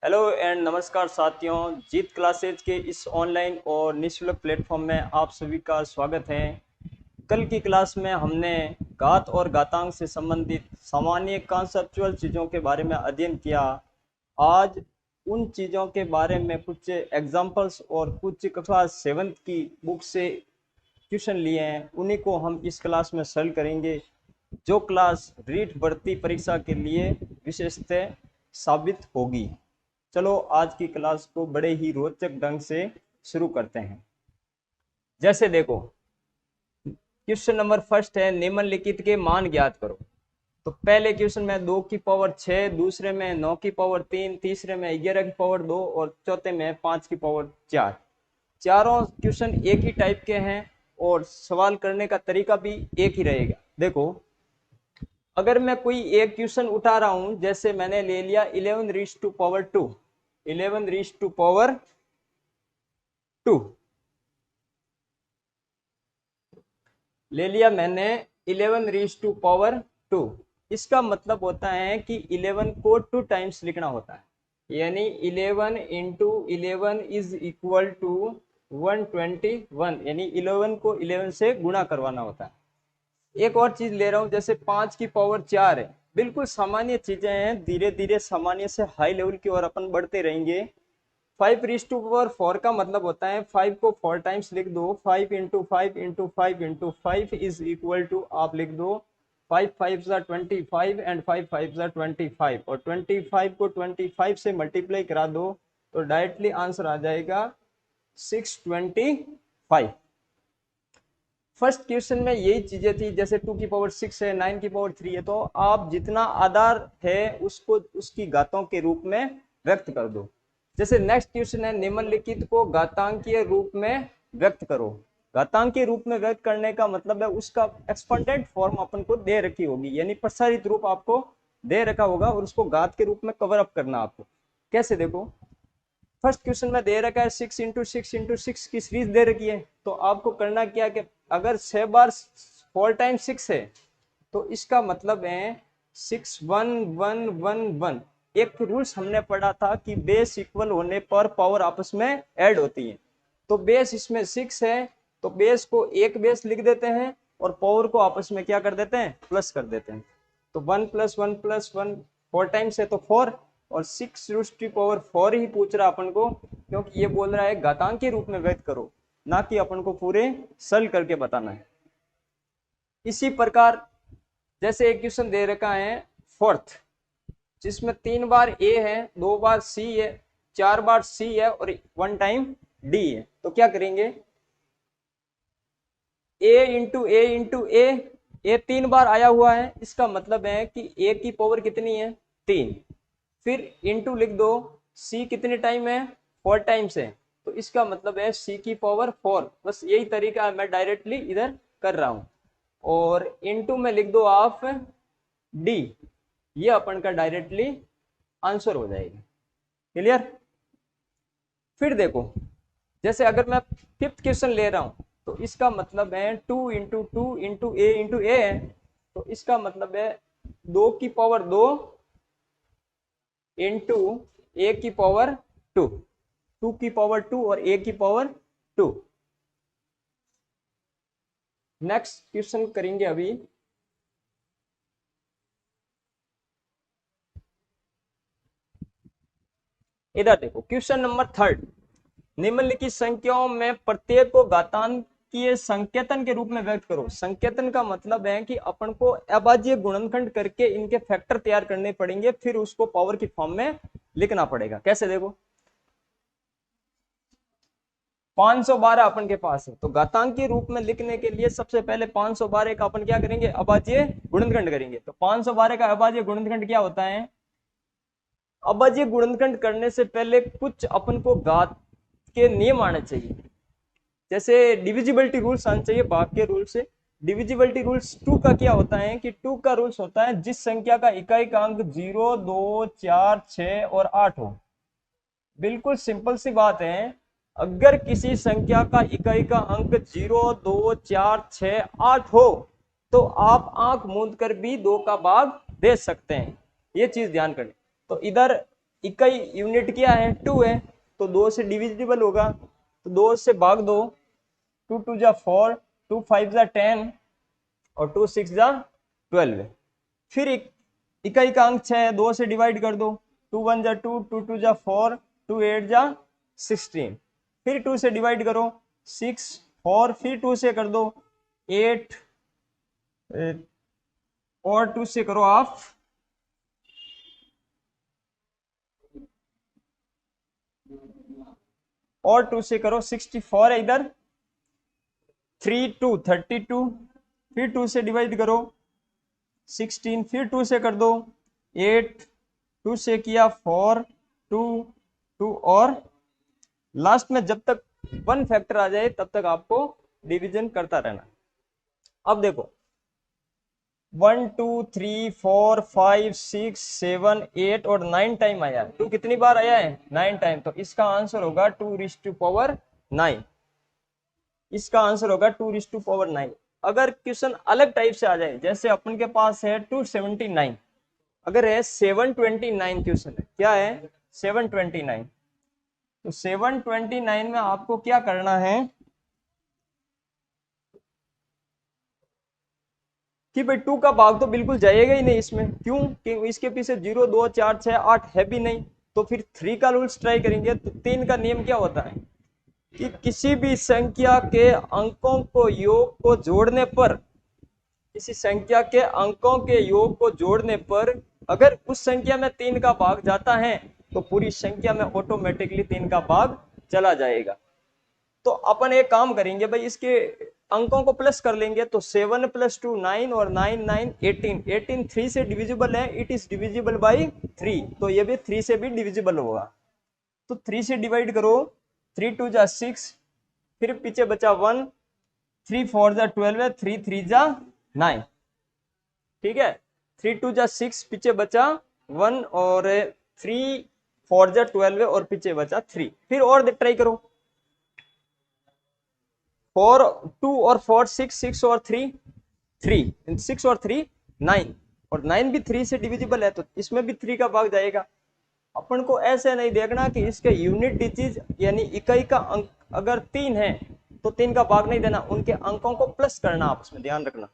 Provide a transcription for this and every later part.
Hello and नमस्कार साथियों, जीत classes के इस ऑनलाइन और निःशुल्क प्लेटफॉर्म में आप सभी का स्वागत है। कल की क्लास में हमने घात और घातांक से संबंधित सामान्य कॉन्सेप्चुअल चीज़ों के बारे में अध्ययन किया। आज उन चीज़ों के बारे में कुछ एग्जाम्पल्स और कुछ क्लास 7th की बुक से क्वेश्चन लिए हैं, उन्हीं को हम इस क्लास में सॉल्व करेंगे, जो क्लास रीट भर्ती परीक्षा के लिए विशेषतः साबित होगी। चलो आज की क्लास को बड़े ही रोचक ढंग से शुरू करते हैं। जैसे देखो, क्वेश्चन नंबर फर्स्ट है, निम्नलिखित के मान ज्ञात करो। तो पहले क्वेश्चन में 2 की पावर 6, दूसरे में 9 की पावर 3, तीसरे में 11 की पावर 2 और चौथे में 5 की पावर 4। चारों क्वेश्चन एक ही टाइप के हैं और सवाल करने का तरीका भी एक ही रहेगा। देखो, अगर मैं कोई एक क्वेश्चन उठा रहा हूं, जैसे मैंने ले लिया 11 रीज टू पावर 2, 11 रीज टू पावर 2 ले लिया मैंने 11 रीज टू पावर 2। इसका मतलब होता है कि 11 को 2 टाइम्स लिखना होता है, यानी 11 इंटू 11 इज इक्वल टू 121, यानी 11 को 11 से गुणा करवाना होता है। एक और चीज ले रहा हूं, जैसे 5 की पावर 4 है। बिल्कुल सामान्य चीजें हैं, धीरे धीरे सामान्य से हाई लेवल की ओर अपन बढ़ते रहेंगे। 5 रीज टू पावर 4 का मतलब होता है 5 को 4 टाइम्स लिख दो, 5 into 5 into 5 into 5 is equal to, आप लिख दो 5 5 25 एंड 5 5 25, और 25 को 25 से मल्टीप्लाई करा दो तो डायरेक्टली आंसर आ जाएगा 625। फर्स्ट क्वेश्चन में यही चीजें थी, जैसे 2 की पावर 6 है, 9 की पावर 3 है, तो आप जितना आधार है उसको उसकी घातों के रूप में व्यक्त कर दो। जैसे नेक्स्ट क्वेश्चन है, निम्नलिखित को घातांकीय रूप में व्यक्त करो। घातांकीय रूप में व्यक्त करने का मतलब है उसका एक्सपोनेंट फॉर्म अपन को दे रखी होगी, यानी प्रसारित रूप आपको दे रखा होगा और उसको घात के रूप में कवर अप करना आपको। कैसे, देखो, फर्स्ट क्वेश्चन में दे रखा है 6 इंटू 6 इंटू 6 की सीरीज दे रखी है, तो आपको करना क्या कि अगर 6 बार 4 टाइम 6 है तो इसका मतलब है 6 1 1 1 1। एक रूल्स हमने पढ़ा था कि बेस इक्वल होने पर पावर आपस में ऐड होती है, तो बेस इसमें 6 है तो बेस को एक बेस लिख देते हैं और पावर को आपस में क्या कर देते हैं, प्लस कर देते हैं। तो 1 प्लस 1 प्लस 1 4 टाइम्स है तो 4, और 6 रूट की पावर 4 ही पूछ रहा अपन को, क्योंकि ये बोल रहा है घातांक के रूप में व्यक्त करो, ना कि अपन को पूरे सल करके बताना है। इसी प्रकार जैसे एक क्वेश्चन दे रखा है फोर्थ, जिसमें 3 बार ए है, 2 बार सी है, 4 बार सी है और 1 टाइम डी है, तो क्या करेंगे, ए इंटू ए इंटू ए 3 बार आया हुआ है, इसका मतलब है कि ए की पावर कितनी है, 3। फिर इंटू लिख दो, सी कितने टाइम है, 4 टाइम्स है, तो इसका मतलब है सी की पावर 4। बस यही तरीका मैं डायरेक्टली इधर कर रहा हूं, और इंटू में लिख दो आप डी, ये अपन का डायरेक्टली आंसर हो जाएगा। क्लियर। फिर देखो, जैसे अगर मैं फिफ्थ क्वेश्चन ले रहा हूं, तो इसका मतलब है 2 इंटू 2 इंटू ए है, तो इसका मतलब है 2 की पावर 2 इंटू ए की पावर 2, 2 की पावर 2 और ए की पावर 2। नेक्स्ट क्वेश्चन करेंगे अभी। इधर देखो, क्वेश्चन नंबर थर्ड, निम्नलिखित संख्याओं में प्रत्येक को घातांकीय संकेतन के रूप में व्यक्त करो। संकेतन का मतलब है कि अपन को अभाज्य गुणनखंड करके इनके फैक्टर तैयार करने पड़ेंगे, फिर उसको पावर की फॉर्म में लिखना पड़ेगा। कैसे, देखो 512 अपन के पास है, तो घातांकीय रूप में लिखने के लिए सबसे पहले 512 का अपन क्या करेंगे, अभाज्य गुणनखंड करेंगे। तो 512 का अभाज्य गुणनखंड क्या होता है, अभाज्य गुणनखंड करने से पहले कुछ अपन को घात के नियम आने चाहिए, जैसे डिविजिबिलिटी रूल्स आने चाहिए, भाग के रूल से। डिविजिबिलिटी रूल्स 2 का क्या होता है कि 2 का रूल्स होता है जिस संख्या का इकाई का अंक 0 2 4 6 और 8 हो। बिल्कुल सिंपल सी बात है, अगर किसी संख्या का इकाई का अंक 0 2 4 6 8 हो तो आप आंख मूंद कर भी 2 का भाग दे सकते हैं, ये चीज ध्यान करें। तो इधर इकाई यूनिट क्या है, 2 है, तो 2 से डिविजिबल होगा, तो 2 से भाग दो, 2 2 जा 4, 2 5 जा 10 और 2 6 जा 12। फिर इकाई का अंक 6 है, 2 से डिवाइड कर दो, 2 1 जा 2, 2 2 जा 4, 2 8 जा 16। फिर 2 से डिवाइड करो, 6 4, फिर 2 से कर दो 8, और 2 से करो आप, और 2 से करो 64 है इधर, 3 2 32, फिर 2 से डिवाइड करो 16, फिर 2 से कर दो 8, 2 से किया 4 2 2, और लास्ट में जब तक 1 फैक्टर आ जाए तब तक आपको डिवीजन करता रहना। अब देखो 1 2 3 4 5 6 7 8 और 9 टाइम आया, 2 कितनी बार आया है, 9 टाइम, तो इसका आंसर होगा 2⁹9। इसका आंसर होगा 2⁹9। अगर क्वेश्चन अलग टाइप से आ जाए, जैसे अपन के पास है 279, अगर है 729 क्वेश्चन है, क्या है 729, तो 729 में आपको क्या करना है कि भाई 2 का भाग तो बिल्कुल जाएगा ही नहीं इसमें, क्यों कि इसके पीछे 0 2 4 6 8 है भी नहीं, तो फिर 3 का रूल्स ट्राई करेंगे। तो 3 का नियम क्या होता है कि किसी भी संख्या के अंकों को योग को जोड़ने पर, किसी संख्या के अंकों के योग को जोड़ने पर अगर उस संख्या में 3 का भाग जाता है तो पूरी संख्या में ऑटोमेटिकली 3 का भाग चला जाएगा। तो अपन एक काम करेंगे भाई, इसके अंकों को प्लस कर लेंगे, तो 7 + 2 9 और 9 9 18, 18 3 से डिविजिबल है, इट इज डिविजिबल बाई 3, तो ये भी 3 से भी डिविजिबल होगा। तो 3 से डिवाइड करो, 3 2 जा 6, फिर पीछे बचा 1, 3 4 जा 12 है, 3 3 जा 9, ठीक है, 3 2 जा 6, पीछे बचा 1 और 3 4 जा 12 है और पीछे बचा 3। फिर और ट्राई करो, 4 2 और 4 6, 6 और 3 3, 6 और 3 9, और 9 भी 3 से डिविजिबल है, तो इसमें भी 3 का भाग जाएगा। अपन को ऐसे नहीं देखना कि इसके यूनिट डिजिट यानी इकाई का अंक अगर 3 है तो 3 का भाग नहीं देना, उनके अंकों को प्लस करना, आपस में ध्यान रखना।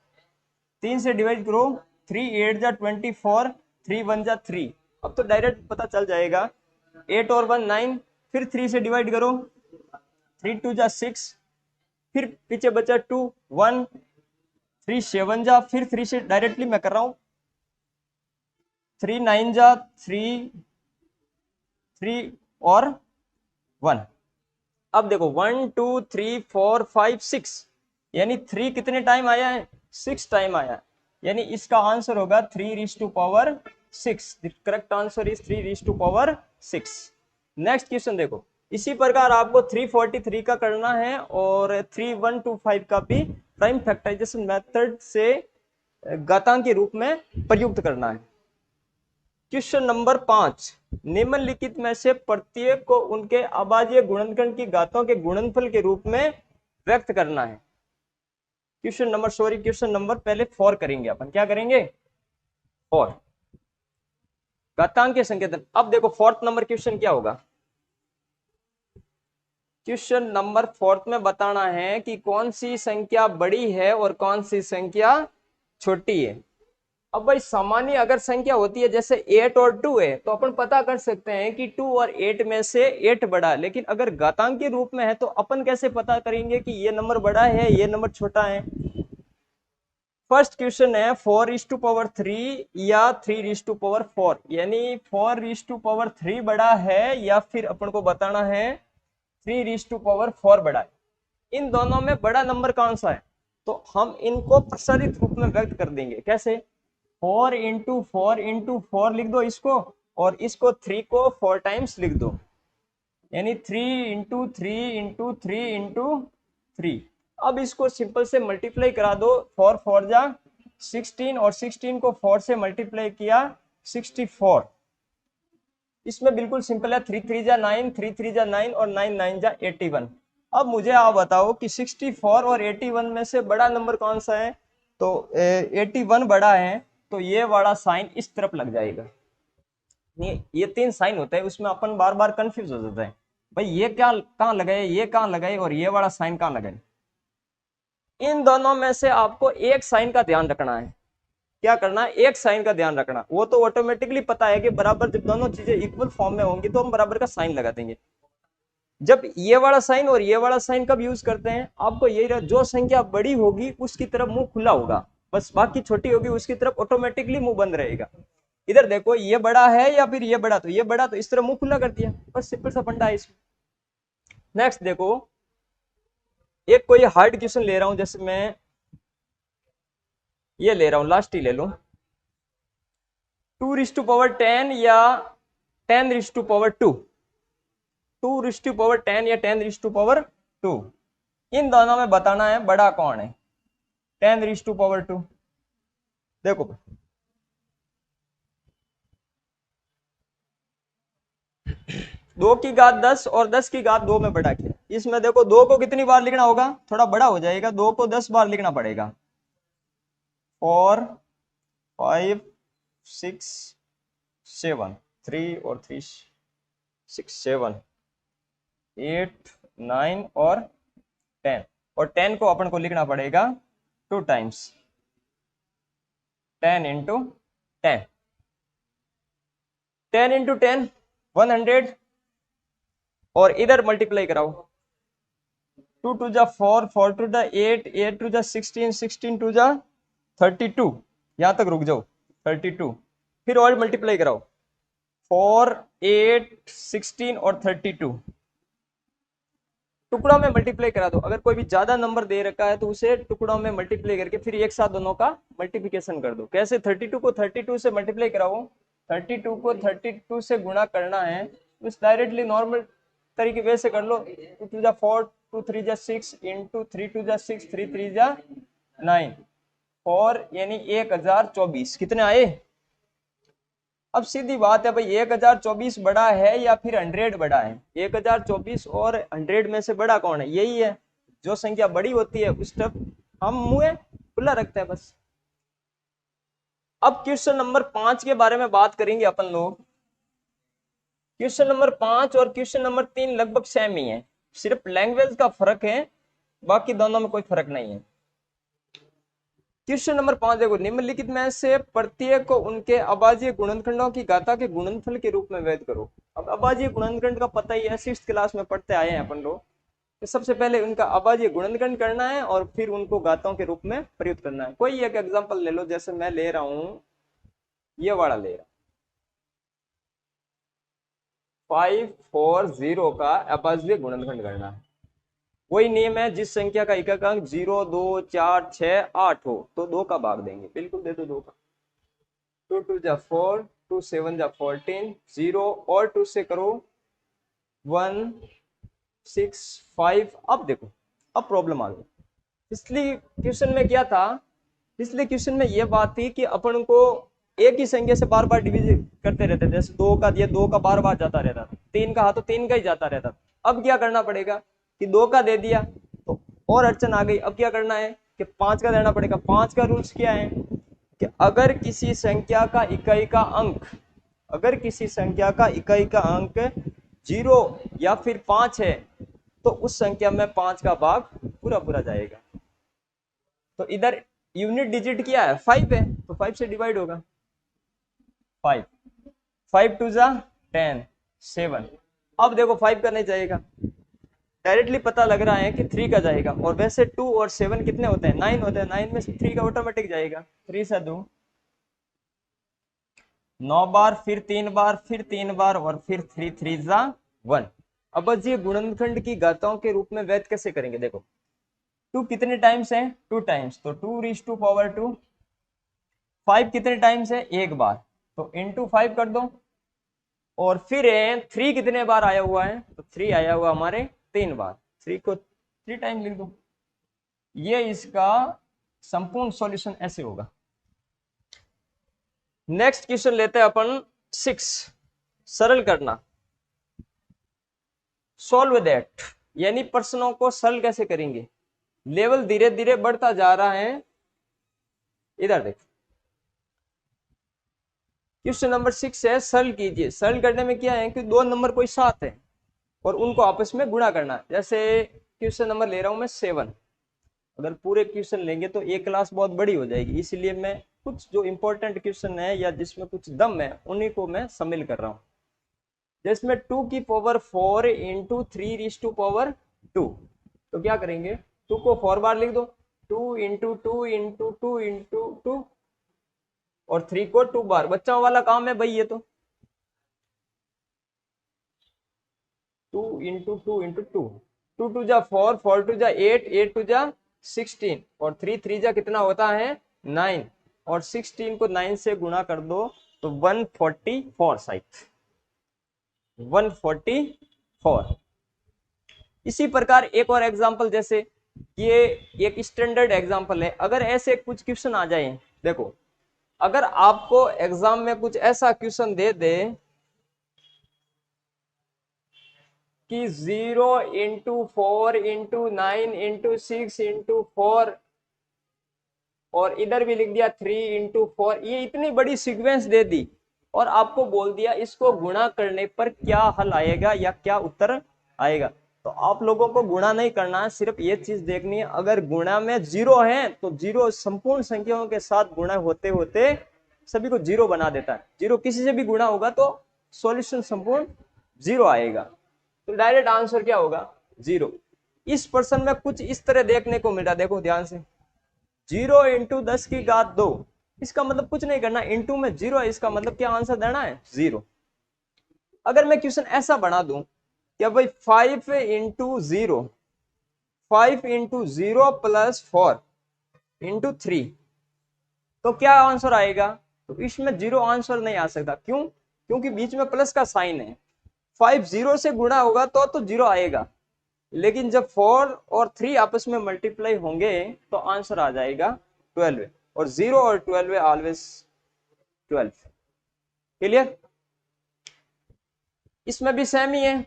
3 से डिवाइड करो, 3 8 जा 24, 3 1 जा 3, अब तो डायरेक्ट पता चल जाएगा, 8 और 1 9, फिर 3 से डिवाइड करो, 3 2 जा 6, फिर पीछे बचा 2 1, 3 7 जा, फिर 3 से डायरेक्टली मैं कर रहा हूं, 3 9 जा 3 3 और 1। अब देखो 1 2 3 4 5 6, यानी 3 कितने टाइम आया है, 6 टाइम आया है, यानी इसका आंसर होगा 3�6। The correct answer is 3�6। Next question देखो, इसी प्रकार आपको 343 का करना है और 3125 का भी प्राइम फैक्टराइजेशन मेथड से घातांक के रूप में प्रयुक्त करना है। क्वेश्चन नंबर 5, निम्नलिखित में से प्रत्येक को उनके अभाज्य गुणनखंड की घातों के गुणनफल के रूप में व्यक्त करना है। क्वेश्चन नंबर पहले 4 करेंगे अपन, क्या करेंगे 4 घातांक के संकेतन। अब देखो फोर्थ नंबर क्वेश्चन क्या होगा, क्वेश्चन नंबर 4 में बताना है कि कौन सी संख्या बड़ी है और कौन सी संख्या छोटी है। अब भाई सामान्य अगर संख्या होती है जैसे 8 और 2 है तो अपन पता कर सकते हैं कि 2 और 8 में से 8 बड़ा, लेकिन अगर घातांक के रूप में है तो अपन कैसे पता करेंगे कि ये नंबर बड़ा है ये नंबर छोटा है। फर्स्ट क्वेश्चन है 4�3 या 3�4, यानी 4�3 बड़ा है या फिर अपन को बताना है 3�4 बड़ा है। इन दोनों में बड़ा नंबर कौन सा है, तो हम इनको प्रसारित रूप में व्यक्त कर देंगे, कैसे 4 × 4 × 4 लिख दो इसको, और इसको 3 को 4 टाइम्स लिख दो, यानी 3 × 3 × 3 × 3। अब इसको सिंपल से मल्टीप्लाई करा दो, 4 4 जा 16 और 16 को 4 से मल्टीप्लाई किया 64। इसमें बिल्कुल सिंपल है, 3 3 जा 9, 3 3 जा 9 और 9 9 जा 81। अब मुझे आप बताओ कि 64 और 81 में से बड़ा नंबर कौन सा है, तो 81 बड़ा है, तो ये वाला साइन इस तरफ लग जाएगा, ये 3 साइन होते हैं, उसमें अपन बार बार कंफ्यूज हो जाता है, भाई ये क्या कहाँ लगाए, ये कहाँ लगाए और ये वाला साइन कहाँ लगाए। इन दोनों में से आपको एक साइन का ध्यान रखना है। क्या करना है, एक साइन का ध्यान रखना। वो तो ऑटोमेटिकली पता है कि बराबर जब दोनों चीजें इक्वल फॉर्म में होंगी तो हम बराबर का साइन लगा देंगे। जब ये वाला साइन और ये वाला साइन कब यूज करते हैं, आपको यही रहा, जो संख्या बड़ी होगी उसकी तरफ मुंह खुला होगा, बस बाकी छोटी होगी उसकी तरफ ऑटोमेटिकली मुंह बंद रहेगा। इधर देखो ये बड़ा है या फिर ये बड़ा, तो ये बड़ा तो इस तरह मुंह खुला कर दिया, बस सिंपल सा फंडा है इसमें। नेक्स्ट देखो, एक कोई हार्ड क्वेश्चन ले रहा हूं, जैसे मैं ये ले रहा हूं, लास्ट ही ले लो, 2⁻10 या 10⁻2, 2⁻10 या 10⁻2, इन दोनों में बताना है बड़ा कौन है। 10⁻2, देखो 2 की घात 10 और 10 की घात 2 में बड़ा क्या, इसमें देखो 2 को कितनी बार लिखना होगा, थोड़ा बड़ा हो जाएगा, 2 को 10 बार लिखना पड़ेगा। 4 5 6 7, 3 और 3 6 7 8 9 और 10, और 10 को अपन को लिखना पड़ेगा 2 टाइम्स, 10 इंटू 10, 10 इंटू 10 100, और इधर मल्टीप्लाई कराओ, 2 टू जा 4, 4 टू जा 8, 8 टू जा 16, 16 टू जा 32, यहां तक रुक जाओ 32, फिर और मल्टीप्लाई कराओ, 4 8 16 और 32, टुकड़ों में मल्टीप्लाई करा दो। अगर कोई भी ज्यादा नंबर दे रखा है तो उसे टुकड़ों में मल्टीप्लाई करके फिर एक साथ दोनों का मल्टीप्लिकेशन कर दो। कैसे, 32 को 32 से मल्टीप्लाई कराओ, 32 को 32 से गुणा करना है, उस डायरेक्टली नॉर्मल तरीके वैसे कर लो, 2 टू जा 4, 2 3 जा 6 इंटू 3 टू जा 6, 3 3 जा 9, 4 यानी 1024, कितने आए। अब सीधी बात है भाई, 1024 बड़ा है या फिर 100 बड़ा है, 1024 और 100 में से बड़ा कौन है, यही है। जो संख्या बड़ी होती है उस तरफ हम मुंह खुला रखते हैं बस। अब क्वेश्चन नंबर 5 के बारे में बात करेंगे अपन लोग। क्वेश्चन नंबर 5 और क्वेश्चन नंबर 3 लगभग सेम ही है, सिर्फ लैंग्वेज का फर्क है, बाकी दोनों में कोई फर्क नहीं है। क्वेश्चन नंबर 5 देखो, निम्नलिखित में से प्रत्येक को उनके अभाज्य गुणनखंडों की घाता के गुणनफल के रूप में व्यक्त करो। अब अभाज्य गुणनखंड का पता ही है, 6th क्लास में पढ़ते आए हैं अपन लोग। तो सबसे पहले उनका अभाज्य गुणनखंड करना है और फिर उनको घातों के रूप में प्रयुक्त करना है। कोई एक एग्जांपल ले लो, जैसे मैं ले रहा हूं, ये वाला ले रहा हूं, 540 का अभाज्य गुणनखंड करना है। वही नियम है, जिस संख्या का एकक अंक 0 2 4 6 8 हो तो 2 का भाग देंगे, बिल्कुल दे दो 2 का। 2 2 जा 4, 2 7 जा 14, 0 और 2 से करो 1 6 5। अब देखो, अब प्रॉब्लम आ गई। इसलिए क्वेश्चन में क्या था, इसलिए क्वेश्चन में यह बात थी कि अपन को एक ही संख्या से बार बार डिवीजन करते रहते थे, जैसे 2 का दिया 2 का बार बार जाता रहता था, 3 का तो 3 का ही जाता रहता था। अब क्या करना पड़ेगा कि 2 का दे दिया तो और अड़चन आ गई। अब क्या करना है कि 5 का देना पड़ेगा। 5 का रूल्स क्या है कि अगर किसी संख्या का इकाई का अंक, अगर किसी संख्या का इकाई का अंक 0 या फिर 5 है तो उस संख्या में 5 का भाग पूरा पूरा जाएगा। तो इधर यूनिट डिजिट क्या है, 5 है, तो 5 से डिवाइड होगा, 5 5 टू जा 10 7। अब देखो 5 का नहीं जाएगा, डायरेक्टली पता लग रहा है कि 3 का जाएगा, और वैसे 2 और 7 कितने होते हैं, 9 होते हैं, 9 में से 3 का ऑटोमेटिक जाएगा। 3 से 2 9 बार, फिर 3 बार, फिर 3 बार, और फिर 3 3 जा 1। अब ये गुणनखंड की घाताओं के रूप में व्यक्त कैसे करेंगे, देखो 2 कितने टाइम्स है, 2 टाइम्स, तो 2⁻², 5 कितने टाइम्स है, एक बार, तो इंटू 5 कर दो। और फिर 3 कितने बार आया हुआ है, तो 3 आया हुआ हमारे 3 बार, 3 को 3 टाइम लिख दो। ये इसका संपूर्ण सॉल्यूशन ऐसे होगा। नेक्स्ट क्वेश्चन लेते हैं अपन 6, सरल करना, सॉल्व दैट, यानी प्रश्नों को सरल कैसे करेंगे। लेवल धीरे धीरे बढ़ता जा रहा है, इधर देख, क्वेश्चन नंबर 6 है, सरल कीजिए। सरल करने में क्या है कि दो नंबर कोई साथ है और उनको आपस में गुणा करना है। जैसे क्वेश्चन नंबर ले रहा हूं मैं 7। अगर पूरे क्वेश्चन लेंगे तो एक क्लास बहुत बड़ी हो जाएगी, इसलिए मैं कुछ जो इंपॉर्टेंट क्वेश्चन है या जिसमें कुछ दम है उन्हीं को मैं शामिल कर रहा हूँ। जिसमें 2 की पावर 4 इंटू 3 टू तो क्या करेंगे, 2 को 4 बार लिख दो, 2 इंटू 2 इंटू 2 इंटू 2, और 3 को 2 बार। बच्चों वाला काम है भाई ये तो। 2 इंटू 2 इंटू 2, 2 टू जा 4, 4 टू जा 8, 8 टू जा 16, और 3 3 जा कितना होता है 9, और 16 को 9 से गुणा कर दो तो 144 साइड 144। इसी प्रकार एक और एग्जांपल, जैसे ये एक स्टैंडर्ड एग्जांपल है। अगर ऐसे कुछ क्वेश्चन आ जाए, देखो अगर आपको एग्जाम में कुछ ऐसा क्वेश्चन दे दे कि 0 इंटू 4 इंटू 9 इंटू 6 इंटू 4, और इधर भी लिख दिया 3 इंटू 4, ये इतनी बड़ी सीक्वेंस दे दी और आपको बोल दिया इसको गुणा करने पर क्या हल आएगा या क्या उत्तर आएगा, तो आप लोगों को गुणा नहीं करना है, सिर्फ ये चीज देखनी है। अगर गुणा में 0 है तो 0 संपूर्ण संख्याओं के साथ गुणा होते होते सभी को 0 बना देता है। 0 किसी से भी गुणा होगा तो सॉल्यूशन संपूर्ण 0 आएगा, तो डायरेक्ट आंसर क्या होगा 0। इस प्रश्न में कुछ इस तरह देखने को मिल रहा, देखो ध्यान से, 0 इंटू 10 की घात 2, इसका मतलब कुछ नहीं करना, इंटू में 0 है, इसका मतलब क्या आंसर देना है 0। अगर मैं क्वेश्चन ऐसा बना दूं क्या भाई 5 इंटू 0, 5 इंटू 0 प्लस 4 इंटू 3, तो क्या आंसर आएगा, तो इसमें 0 आंसर नहीं आ सकता। क्यों? क्योंकि बीच में प्लस का साइन है। 5 0 से गुणा होगा तो 0 आएगा, लेकिन जब 4 और 3 आपस में मल्टीप्लाई होंगे तो आंसर आ जाएगा 12, और 0 और 12 ऑलवेज 12। क्लियर? इसमें भी सेम ही है,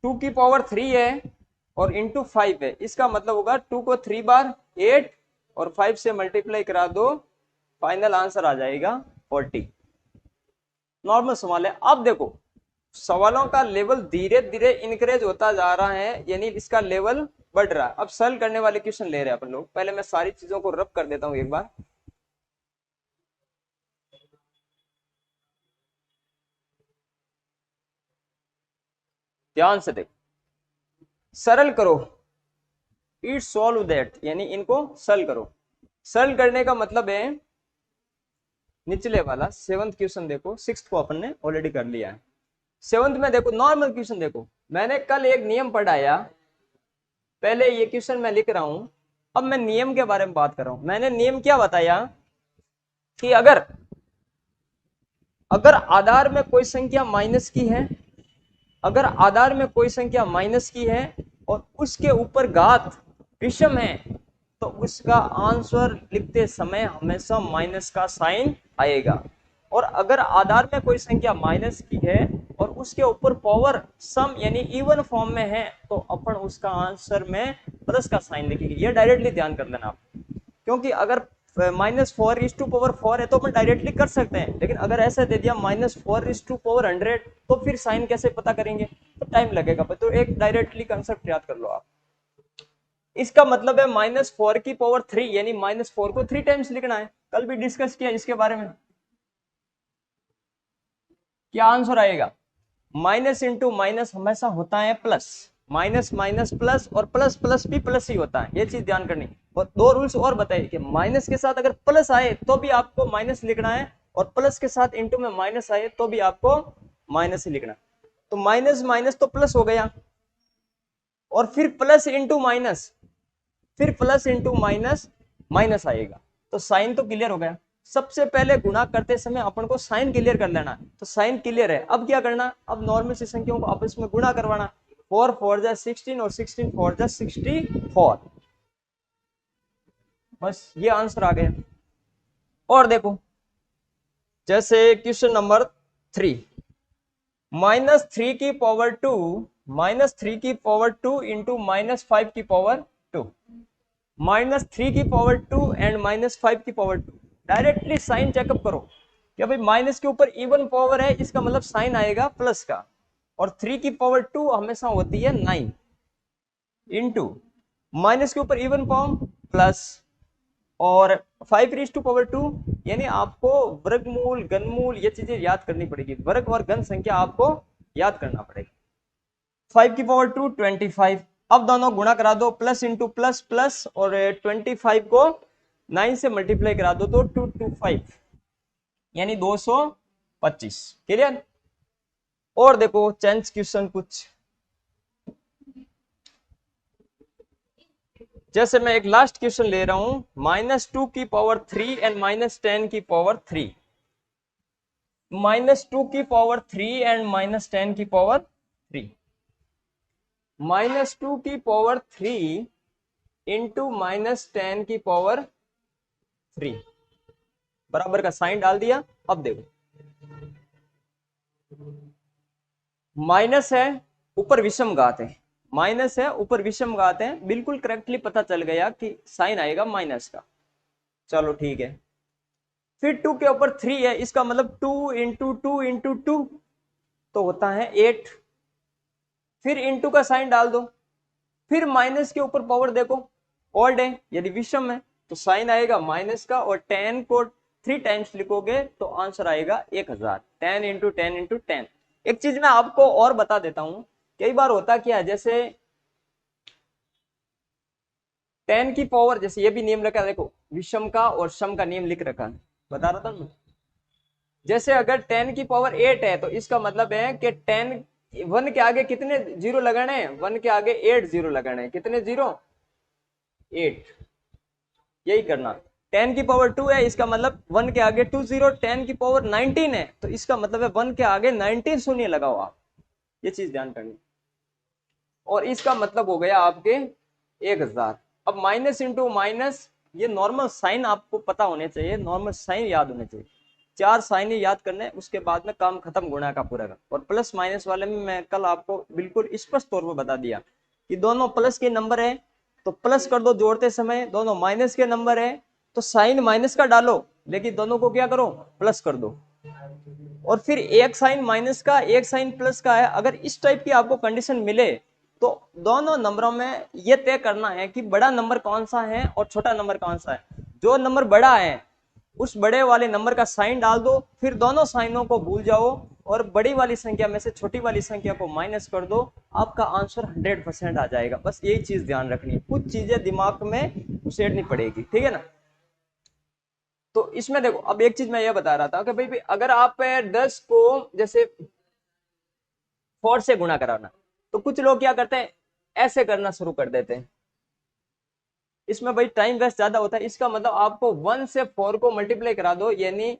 2 की पावर 3 है और इंटू 5 है, इसका मतलब होगा 2 को 3 बार 8 और 5 से मल्टीप्लाई करा दो, फाइनल आंसर आ जाएगा 40। नॉर्मल सवाल है। अब देखो सवालों का लेवल धीरे धीरे इंक्रीज होता जा रहा है, यानी इसका लेवल बढ़ रहा है। अब सॉल्व करने वाले क्वेश्चन ले रहे हैं अपन लोग। पहले मैं सारी चीजों को रब कर देता हूं एक बार। ध्यान से देखो, सरल करो, इट सॉल्व दैट, यानी इनको सरल करो। सरल करने का मतलब है निचले वाला 7th क्वेश्चन देखो, 6th को अपन ने ऑलरेडी कर लिया है। 7th में देखो नॉर्मल क्वेश्चन देखो, मैंने कल एक नियम पढ़ाया, पहले ये क्वेश्चन मैं लिख रहा हूं, अब मैं नियम के बारे में बात कर रहा हूं। मैंने नियम क्या बताया कि अगर अगर आधार में कोई संख्या माइनस की है, अगर आधार में कोई संख्या माइनस की है और उसके ऊपर घात विषम है, तो उसका आंसर लिखते समय हमेशा माइनस का साइन आएगा। और अगर आधार में कोई संख्या माइनस की है और उसके ऊपर पावर सम यानी इवन फॉर्म में है, तो अपन उसका आंसर में प्लस का साइन लिखेंगे। ये डायरेक्टली ध्यान कर लेना आप, क्योंकि अगर -4 है तो अपन डायरेक्टली कर सकते हैं, लेकिन अगर ऐसा दे दिया -4 तो फिर साइन कैसे पता करेंगे, तो टाइम लगेगा। तो एक डायरेक्टली कंसेप्ट याद कर लो आप। इसका मतलब है -4 की पावर 3, यानी -4 को 3 टाइम्स लिखना है। कल भी डिस्कस किया इसके बारे में। क्या आंसर आएगा, माइनस इंटू माइनस हमेशा होता है प्लस, माइनस माइनस प्लस, और प्लस प्लस भी प्लस ही होता है, ये चीज ध्यान करनी। और दो रूल्स और बताइए कि माइनस के साथ अगर प्लस आए तो भी आपको माइनस लिखना है, और प्लस के साथ इंटू में माइनस आए तो भी आपको माइनस ही लिखना है। तो माइनस माइनस तो प्लस हो गया, और फिर प्लस इंटू माइनस, फिर प्लस इंटू माइनस माइनस आएगा, तो साइन तो क्लियर हो गया। सबसे पहले गुणा करते समय अपन को साइन क्लियर कर लेना, तो साइन क्लियर है। अब क्या करना, अब नॉर्मल सी संख्याओं को आपस में गुणा करवाना, 4 4 जा 16 और 16 4 जा 64, बस ये आंसर आ गया। और देखो जैसे क्वेश्चन नंबर 3, -3 की पावर 2, -3 की पावर 2 इंटू -5 की पावर 2, -3 की पावर 2 एंड -5 की पावर 2, डायरेक्टली साइन चेकअप करो क्या भाई माइनस के ऊपर इवन पावर है, इसका मतलब साइन आएगा प्लस का, और 3 की पावर 2 हमेशा होती है 9 इंटू माइनस के ऊपर इवन पावर प्लस, और 5 टू पावर 2, यानी आपको वर्गमूल घनमूल ये चीजें याद करनी पड़ेगी, वर्ग और घन संख्या आपको याद करना पड़ेगा। 5 की पावर 2 25, अब दोनों गुणा करा दो, प्लस इंटू प्लस प्लस, और 25 को 9 से मल्टीप्लाई करा दो तो 225 यानी 225। क्लियर? और देखो चेंज क्वेश्चन कुछ, जैसे मैं एक लास्ट क्वेश्चन ले रहा हूं, -2 की पावर 3 एंड -10 की पावर 3, -2 की पावर 3 एंड -10 की पावर 3, -2 की पावर 3 इंटू -10 की पावर 3 बराबर का साइन डाल दिया। अब देखो माइनस है, ऊपर विषम घात है, माइनस है ऊपर विषम घात है, बिल्कुल करेक्टली पता चल गया कि साइन आएगा माइनस का। चलो ठीक है, फिर 2 के ऊपर 3 है, इसका मतलब 2 इंटू 2 तो होता है 8, फिर इंटू का साइन डाल दो, फिर माइनस के ऊपर पावर देखो ऑड है, यदि विषम है तो साइन आएगा माइनस का, और 10 को 3 टाइम्स लिखोगे तो आंसर आएगा 1000। 10 इंटू 10 इंटू 10। एक चीज मैं आपको और बता देता हूं, कई बार होता क्या है, जैसे 10 की पावर, जैसे ये भी नियम रखा है, देखो विषम का और सम का नियम लिख रखा है, बता रहा था मैं। जैसे अगर 10 की पावर 8 है तो इसका मतलब है कि 10, 1 के आगे कितने जीरो लगाने हैं, 1 के आगे 8 जीरो लगाने हैं, कितने जीरो, 8। यही करना। 10 की पावर 2 है, इसका मतलब 1 के आगे 2 जीरो, 10 की पावर 19 है तो इसका मतलब है 1 के आगे 19 शून्य लगाओ आप, ये चीज ध्यान करनी। और इसका मतलब हो गया आपके 1000। अब माइनस इंटू माइनस, ये नॉर्मल साइन आपको पता होने चाहिए, नॉर्मल साइन याद होने चाहिए, 4 साइन ही याद करने, उसके बाद में काम खत्म गुणा का पूरा का। और प्लस माइनस वाले में मैं कल आपको बिल्कुल स्पष्ट तौर पर बता दिया कि दोनों प्लस के नंबर है तो प्लस कर दो जोड़ते समय, दोनों माइनस के नंबर है तो साइन माइनस का डालो, लेकिन दोनों को क्या करो, प्लस कर दो। और फिर एक साइन माइनस का एक साइन प्लस का है, अगर इस टाइप की आपको कंडीशन मिले तो दोनों नंबरों में यह तय करना है कि बड़ा नंबर कौन सा है और छोटा नंबर कौन सा है। जो नंबर बड़ा है उस बड़े वाले नंबर का साइन डाल दो, फिर दोनों साइनों को भूल जाओ और बड़ी वाली संख्या में से छोटी वाली संख्या को माइनस कर दो, आपका आंसर 100% आ जाएगा। बस यही चीज ध्यान रखनी है, कुछ चीजें दिमाग में उसेड़नी पड़ेगी, ठीक है ना। तो इसमें देखो, अब एक चीज मैं ये बता रहा था कि भाई अगर आप 10 को जैसे 4 से गुणा कराना, तो कुछ लोग क्या करते हैं, ऐसे करना शुरू कर देते हैं, इसमें भाई टाइम वेस्ट ज्यादा होता है। इसका मतलब आपको 1 से 4 को मल्टीप्लाई करा दो, यानी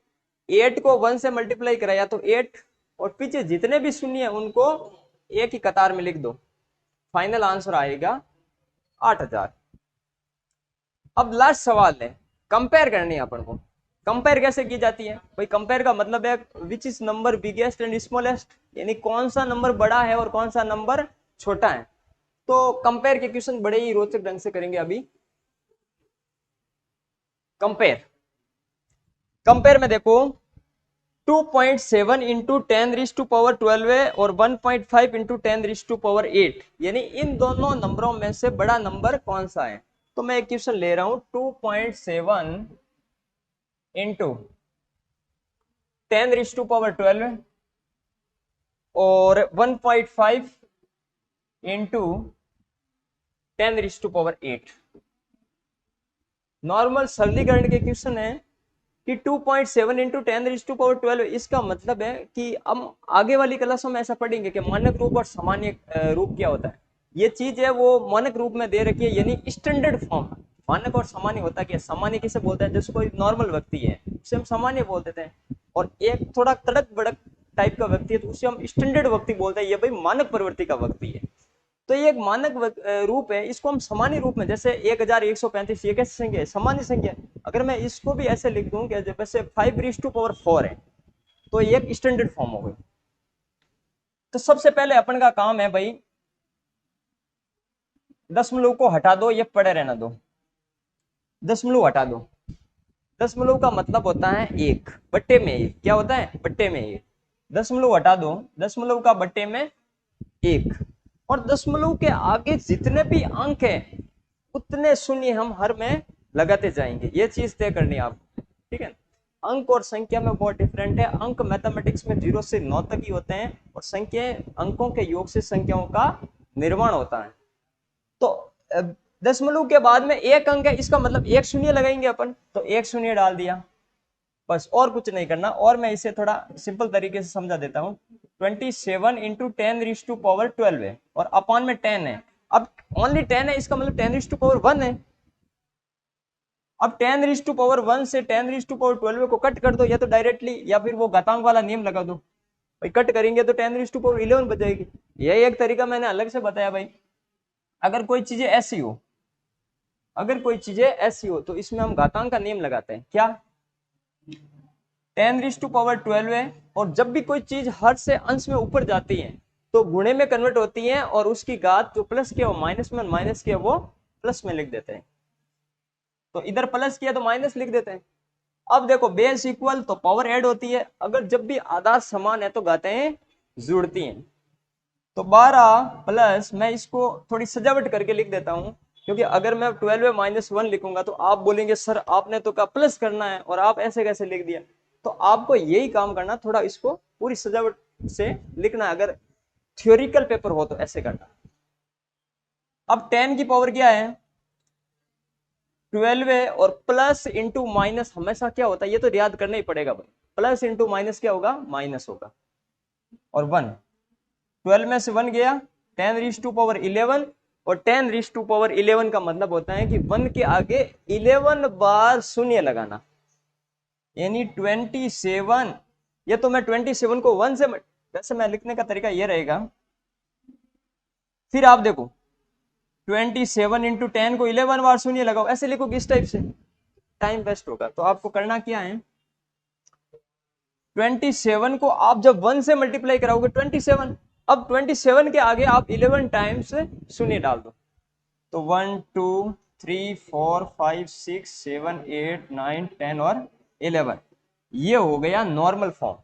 8 को 1 से मल्टीप्लाई कराया तो 8, और पीछे जितने भी शून्य है उनको एक ही कतार में लिख दो, फाइनल आंसर आएगा 8000। अब लास्ट सवाल है, कंपेयर करनी है अपन को। कंपेयर कैसे की जाती है भाई, कंपेयर का मतलब है which is number biggest and smallest, यानी कौन सा नंबर बड़ा है और कौन सा नंबर छोटा है। तो कंपेयर के क्वेश्चन बड़े ही रोचक ढंग से करेंगे अभी। कंपेयर, कंपेयर में देखो 2.7 इंटू 10⁻12 है और 1.5 इंटू 10⁻8, यानी इन दोनों नंबरों में से बड़ा नंबर कौन सा है। तो मैं एक क्वेश्चन ले रहा हूं, 2.7 इंटू 10⁻12 और 1.5 इंटू 10⁻8। नॉर्मल सरलीकरण के क्वेश्चन है कि 2.7 इंटू 10⁻12, इसका मतलब है कि हम आगे वाली क्लासों में ऐसा पढ़ेंगे कि मानक रूप और सामान्य रूप क्या होता है। ये चीज है वो मानक रूप में दे रखी है, यानी स्टैंडर्ड फॉर्म। मानक और सामान्य होता क्या, सामान्य किसे बोलते हैं, जैसे कोई नॉर्मल व्यक्ति है उसे हम सामान्य बोल देते हैं, और एक थोड़ा तड़क भड़क टाइप का व्यक्ति है तो उसे हम स्टैंडर्ड व्यक्ति बोलते हैं, ये भाई मानक प्रवृत्ति का व्यक्ति है। तो ये एक मानक रूप है, इसको हम सामान्य रूप में, जैसे 1135 ये कैसी संख्या है, सामान्य संख्या। अगर मैं इसको भी ऐसे लिख दूं कि जैसे 5⁻4 है तो ये एक स्टैंडर्ड फॉर्म हो गई। तो सबसे पहले अपन का काम है भाई, दशमलव को हटा दो, ये पड़े रहना दो, दशमलव हटा दो, दशमलव का मतलब होता है एक, बट्टे में एक। क्या होता है? बट्टे में एक। दशमलव हटा दो, दशमलव का बट्टे में एक। और दशमलव के आगे जितने भी अंक हैं उतने शून्य हम हर में लगाते जाएंगे, ये चीज तय करनी है आपको, ठीक है। अंक और संख्या में बहुत डिफरेंट है। अंक मैथमेटिक्स में 0 से 9 तक ही होते हैं और संख्याएं अंकों के योग से संख्याओं का निर्माण होता है। तो दशमलव के बाद में एक अंक है, इसका मतलब एक शून्य लगाएंगे अपन, तो एक शून्य डाल दिया, बस, और कुछ नहीं करना। और मैं इसे थोड़ा सिंपल तरीके से समझा देता हूँ। 27 इंटू 10⁻12 है और अपान में 10 है। अब ओनली 10 है, इसका मतलब 10⁻1 है। अब 10⁻1 से 10⁻12 को कट कर दो, या तो डायरेक्टली या फिर वो घातांक वाला नियम लगा दो भाई। कट करेंगे तो 10⁻11 बचेगी। यही एक तरीका मैंने अलग से बताया भाई। अगर कोई चीजें ऐसी हो, अगर कोई चीजें ऐसी हो तो इसमें हम घातांक का नियम लगाते हैं। क्या? 10⁻12 है, और जब भी कोई चीज हर से अंश में ऊपर जाती है तो गुणे में कन्वर्ट होती है, और उसकी घात जो प्लस किया वो माइनस में, माइनस किया वो प्लस में लिख देते हैं। तो इधर प्लस किया तो माइनस लिख देते हैं। अब देखो बेस इक्वल तो पावर ऐड होती है, अगर जब भी आधार समान है तो घातें जुड़ती हैं। तो 12 प्लस, मैं इसको थोड़ी सजावट करके लिख देता हूं, क्योंकि अगर मैं 12 में -1 लिखूंगा तो आप बोलेंगे सर आपने तो कहा प्लस करना है और आप ऐसे कैसे लिख दिया। तो आपको यही काम करना, थोड़ा इसको पूरी सजावट से लिखना, अगर थ्योरिकल पेपर हो तो ऐसे करना। अब 10 की पावर क्या है? 12 है, और प्लस इंटू माइनस हमेशा क्या होता है, ये तो याद करना ही पड़ेगा भाई। प्लस इंटू माइनस क्या होगा? माइनस होगा। और 1, 12 में से 1 गया, 10⁻11, और 10⁻11 का मतलब होता है कि 1 के आगे 11 बार शून्य लगाना, यानी 27। ये तो मैं 27 को 1 से, वैसे मैं लिखने का तरीका ये रहेगा, फिर आप देखो 27 इंटू 10 को 11 बार शून्य लगाओ, ऐसे लिखोगे इस टाइप से, टाइम वेस्ट होगा। तो आपको करना क्या है, 27 को आप जब 1 से मल्टीप्लाई कराओगे 27, अब 27 के आगे आप 11 टाइम्स शून्य डाल दो, तो 1 2 3 4 5 6 7 8 9 10 और 11, ये हो गया नॉर्मल फॉर्म।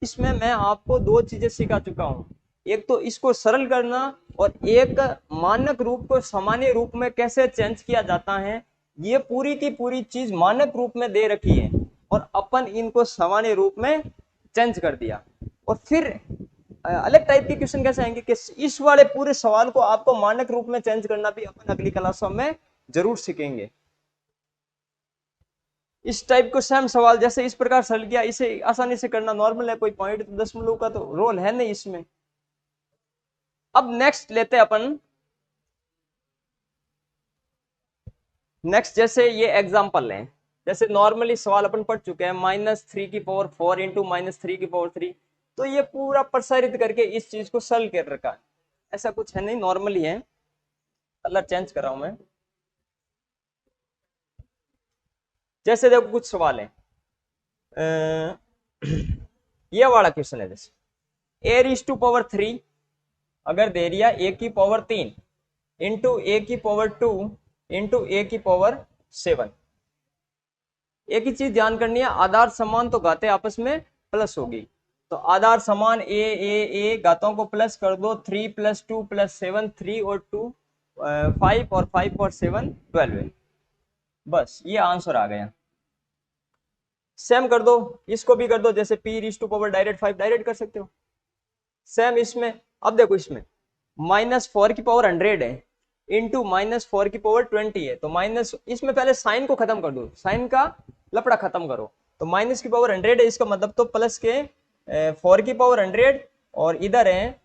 इसमें मैं आपको दो चीजें सिखा चुका हूं, एक तो इसको सरल करना, और एक मानक रूप को सामान्य रूप में कैसे चेंज किया जाता है। ये पूरी की पूरी चीज मानक रूप में दे रखी है और अपन इनको सामान्य रूप में चेंज कर दिया। और फिर अलग टाइप के क्वेश्चन कैसे आएंगे कि इस वाले पूरे सवाल को आपको मानक रूप में चेंज करना भी अपन अगली क्लासों में जरूर सीखेंगे। इस टाइप को सेम सवाल जैसे इस प्रकार सरल किया, इसे आसानी से करना नॉर्मल है, कोई पॉइंट दशमलव का तो रोल है नहीं इसमें। अब नेक्स्ट लेते हैं अपन, नेक्स्ट जैसे ये एग्जांपल है, जैसे नॉर्मली सवाल अपन पढ़ चुके हैं, -3 की पावर 4 इंटू -3 की पावर 3। तो ये पूरा प्रसारित करके इस चीज को सरल कर रखा है, ऐसा कुछ है नहीं, नॉर्मली है। कलर चेंज कर रहा हूं मैं। जैसे देखो कुछ सवाल है, ये वाला क्वेश्चन है, जैसे a⁻3 अगर दे दिया a की पावर 3 इंटू ए की पावर 2 इंटू ए की पावर 7। एक ही चीज ध्यान करनी है, आधार समान तो घातें आपस में प्लस होगी, तो आधार समान ए घातों को प्लस कर दो, 3 + 2 + 7, 3 और 2 5, और 5 और 7 12 है। बस ये आंसर आ गया। सेम कर दो, इसको भी कर दो, जैसे p⁻, डायरेक्ट 5 डायरेक्ट कर सकते हो। सेम इसमें, अब देखो इसमें -4 की पावर 100 है इंटू -4 की पावर 20 है, तो माइनस, इसमें पहले साइन को खत्म कर दो, साइन का लपड़ा खत्म करो। तो माइनस की पावर 100 है, इसका मतलब तो प्लस के 4 की पावर 100, और इधर है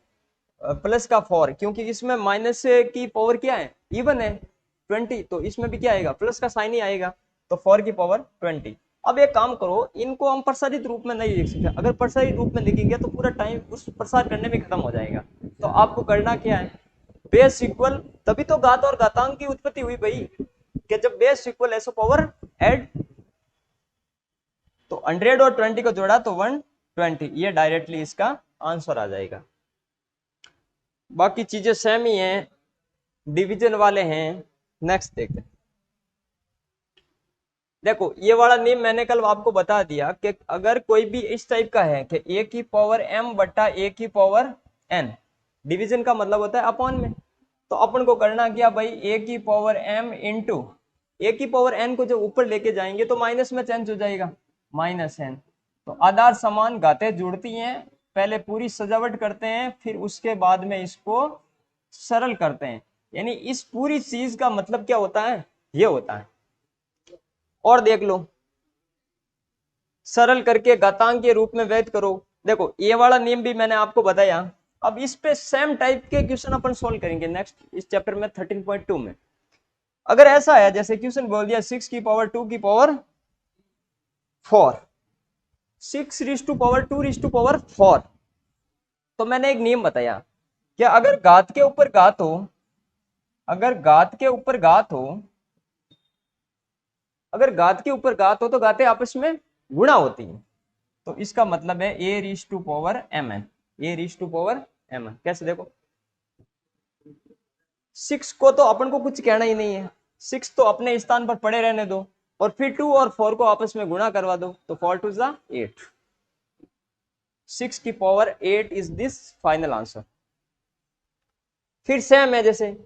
प्लस का 4, क्योंकि इसमें माइनस की पावर क्या है, इवन है 20, तो इसमें भी क्या आएगा, प्लस का साइन ही आएगा, तो 4 की पावर 20। अब एक काम करो, इनको हम प्रसारित रूप में नहीं लिख सकते, अगर प्रसारित रूप में लिखेंगे तो पूरा टाइम उस प्रसार करने में खत्म हो जाएगा। तो आपको करना क्या है, बेस इक्वल, तभी तो घात और घातांक की उत्पत्ति हुई भाई, कि जब बेस इक्वल है सो पावर ऐड, तो 100 और 20 को जोड़ा तो 120, ये डायरेक्टली इसका आंसर आ जाएगा। बाकी चीजें सेम ही हैं, डिवीजन वाले हैं। नेक्स्ट देखते हैं, देखो ये वाला नियम मैंने कल आपको बता दिया कि अगर कोई भी इस टाइप का है कि ए की पावर m बट्टा ए की पावर n, डिवीजन का मतलब होता है अपॉन में, तो अपन को करना क्या भाई, ए की पावर m इंटू ए की पावर n को जो ऊपर लेके जाएंगे तो माइनस में चेंज हो जाएगा, माइनस n। तो आधार समान घातें जुड़ती हैं, पहले पूरी सजावट करते हैं फिर उसके बाद में इसको सरल करते हैं, यानी इस पूरी चीज का मतलब क्या होता है, ये होता है। और देख लो, सरल करके घातांक के रूप में व्यक्त करो। देखो ये वाला नियम भी मैंने आपको बताया। अब इस पे सेम टाइप के क्वेश्चन अपन सोल्व करेंगे नेक्स्ट इस चैप्टर में 13.2 में। अगर ऐसा है जैसे क्वेश्चन बोल दिया 6 की पावर 2 की power 4, 6 raise to power 2 raise to power 4, तो मैंने एक नियम बताया कि अगर घात के ऊपर घात हो, अगर घात के ऊपर घात हो, अगर घात के ऊपर घात हो तो घातें आपस में गुणा होती हैं, तो इसका मतलब है a raise to power m n, a raise to power m n. कैसे देखो, 6 को तो अपन को कुछ कहना ही नहीं है, 6 तो अपने स्थान पर पड़े रहने दो, और फिर 2 और 4 को आपस में गुणा करवा दो, तो 4 टू ज़ा 8, 6 की power 8 is this final answer. फिर सेम है जैसे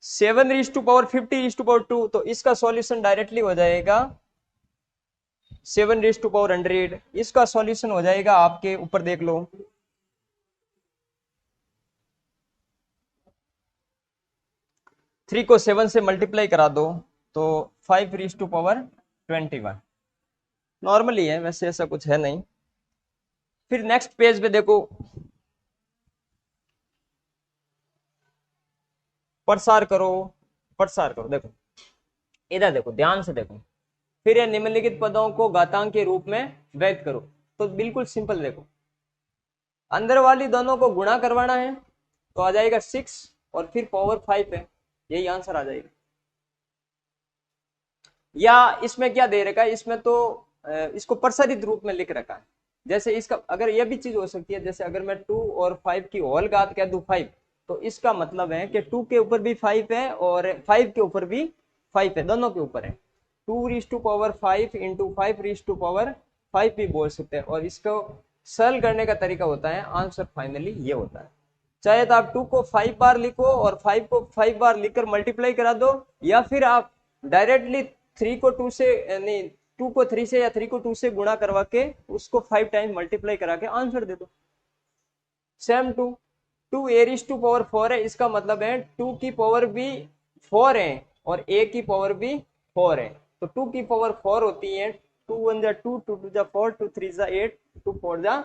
7 रीज टू पावर 50 रीज टू पावर 2, तो इसका सॉल्यूशन डायरेक्टली हो जाएगा 7 रेज टू पावर 100, इसका सॉल्यूशन हो जाएगा आपके ऊपर देख लो 3 को 7 से मल्टीप्लाई करा दो तो 5 रेज टू पावर 21। नॉर्मली है वैसे, ऐसा कुछ है नहीं। फिर नेक्स्ट पेज पे देखो, प्रसार करो, प्रसार करो, देखो इधर देखो, ध्यान से देखो। फिर ये निम्नलिखित पदों को घातांक के रूप में व्यक्त करो, तो बिल्कुल सिंपल देखो, अंदर वाली दोनों को गुणा करवाना है तो आ जाएगा 6 और फिर पावर 5 है, यही आंसर आ जाएगा। या इसमें क्या दे रखा है, इसमें तो इसको प्रसारित रूप में लिख रखा है। जैसे इसका अगर यह भी चीज हो सकती है, जैसे अगर मैं 2 और 5 की होल घात कह दूं 5, तो इसका मतलब है कि 2 के ऊपर भी 5 है और 5 के ऊपर भी 5 है, दोनों के ऊपर है। 2 raise to power 5 into 5 raise to power 5 भी बोल सकते हैं, और इसको सरल करने का तरीका होता है, आंसर फाइनली ये होता है। चाहे तो आप 2 को 5 बार लिखो और 5 को 5 बार लिखकर मल्टीप्लाई करा दो, या फिर आप डायरेक्टली 3 को 2 से नहीं, 2 को 3 से या 3 को 2 से गुणा करवा के उसको 5 टाइम मल्टीप्लाई करा के आंसर दे दो। Same 2 A raise to power 4 है, इसका मतलब है 2 की पावर भी 4 है और ए की पावर भी 4 है, तो 2 की पावर 4 होती है, 2 1 जा 2, 2 2 जा 4, 2 3 जा 8, 2 4 जा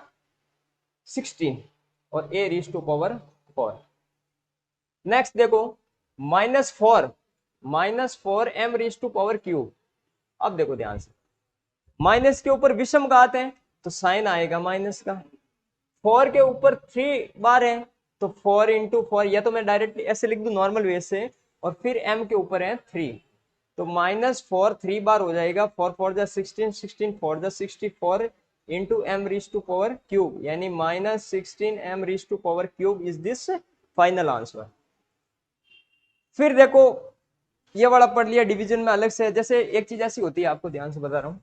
16 और A raise to power 4। Next देखो -4, -4 M raise to power cube. अब देखो ध्यान से, माइनस के ऊपर विषम घात है तो साइन आएगा माइनस का, 4 के ऊपर 3 बार है तो 4 इंटू 4, या तो मैं डायरेक्टली ऐसे लिख दूं नॉर्मल वे से, और फिर m के ऊपर है 3, तो -4 3 बार हो जाएगा, 4 4 जा 16, 16 4 जा 64 into m raise to power cube, यानी -16 m raise to power cube is this final answer. फिर देखो ये वाला पढ़ लिया डिवीजन में अलग से। जैसे एक चीज ऐसी होती है, आपको ध्यान से बता रहा हूं,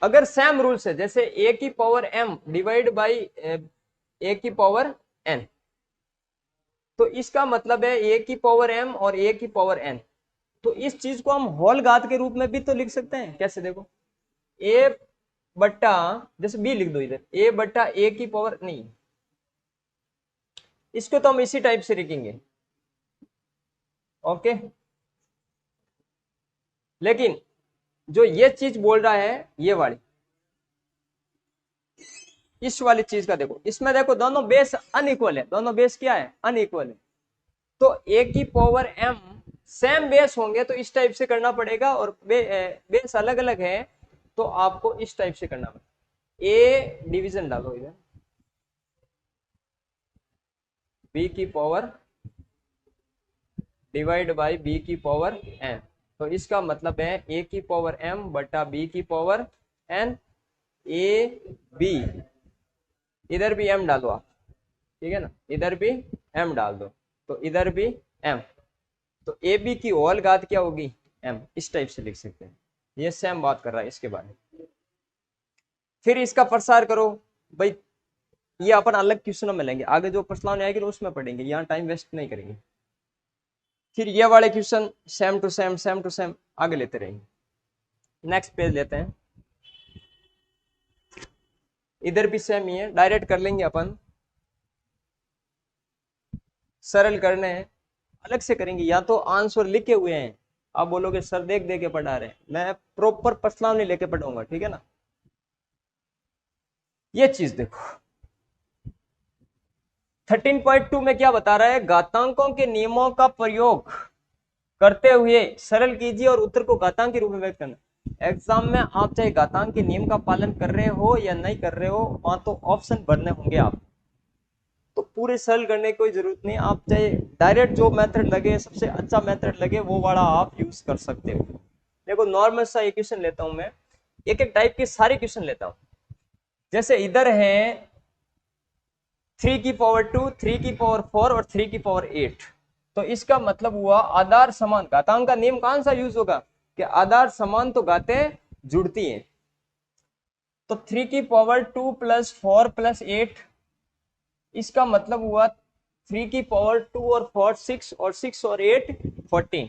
अगर सेम रूल्स है, जैसे ए की पावर m डिवाइड बाई ए की पावर n, तो इसका मतलब है ए की पावर m और ए की पावर n, तो इस चीज को हम होल घात के रूप में भी तो लिख सकते हैं। कैसे देखो, a बट्टा, जैसे b लिख दो इधर, a बट्टा ए की पावर, नहीं इसको तो हम इसी टाइप से लिखेंगे, ओके। लेकिन जो ये चीज बोल रहा है ये वाली, इस वाली चीज का देखो, इसमें देखो दोनों बेस अनइक्वल है, दोनों बेस क्या है, अनइक्वल है, तो ए की पावर m सेम बेस होंगे तो इस टाइप से करना पड़ेगा, और बेस अलग अलग है तो आपको इस टाइप से करना पड़ेगा। ए डिवीजन डालो इधर, बी की पावर डिवाइड बाई बी की पावर n, तो इसका मतलब है ए की पावर m बटा बी की पावर n, ए बी, इधर भी m डालो आप, ठीक है ना, इधर भी m डाल दो, तो इधर भी m, तो ए बी की होल घात क्या होगी, m, इस टाइप से लिख सकते हैं। ये सेम बात कर रहा है इसके बारे में। फिर इसका प्रसार करो भाई, ये अपन अलग क्वेश्चनों में लेंगे, आगे जो प्रश्न आएगी उसमें पढ़ेंगे, यहाँ टाइम वेस्ट नहीं करेंगे। फिर ये वाले question same to same same to same आगे लेते रहेंगे। नेक्स्ट पेज लेते हैं, इधर भी सेम ही है, डायरेक्ट कर लेंगे अपन, सरल करने हैं अलग से करेंगे, या तो आंसर लिखे हुए हैं, आप बोलोगे सर देख दे के पढ़ा रहे हैं, मैं प्रॉपर प्रश्न नहीं लेके पढ़ाऊंगा, ठीक है ना। ये चीज देखो 13.2 में क्या बता रहा है, घातांकों के नियमों का प्रयोग करते हुए सरल कीजिए और उत्तर को घातांक के रूप में व्यक्त करना। एग्जाम में आप चाहे घातांक के नियम का पालन कर रहे हो या नहीं कर रहे हो, वहां तो ऑप्शन भरने होंगे आप, तो पूरे सरल करने की कोई जरूरत नहीं, आप चाहे डायरेक्ट जो मेथड लगे, सबसे अच्छा मेथड लगे वो वाला आप यूज कर सकते हो। देखो नॉर्मल सा एक क्वेश्चन लेता हूं मैं, एक एक टाइप के सारे क्वेश्चन लेता हूं। जैसे इधर है 3 की पावर 2, 3 की पावर 4 और 3 की पावर 8, तो इसका मतलब हुआ आधार समान, घातांक का नियम कौन सा यूज होगा कि आधार समान तो घातें जुड़ती हैं, तो 3 की पावर 2 प्लस 4 प्लस 8, इसका मतलब हुआ 3 की पावर 2 और 4 6 और 6 और 8 14,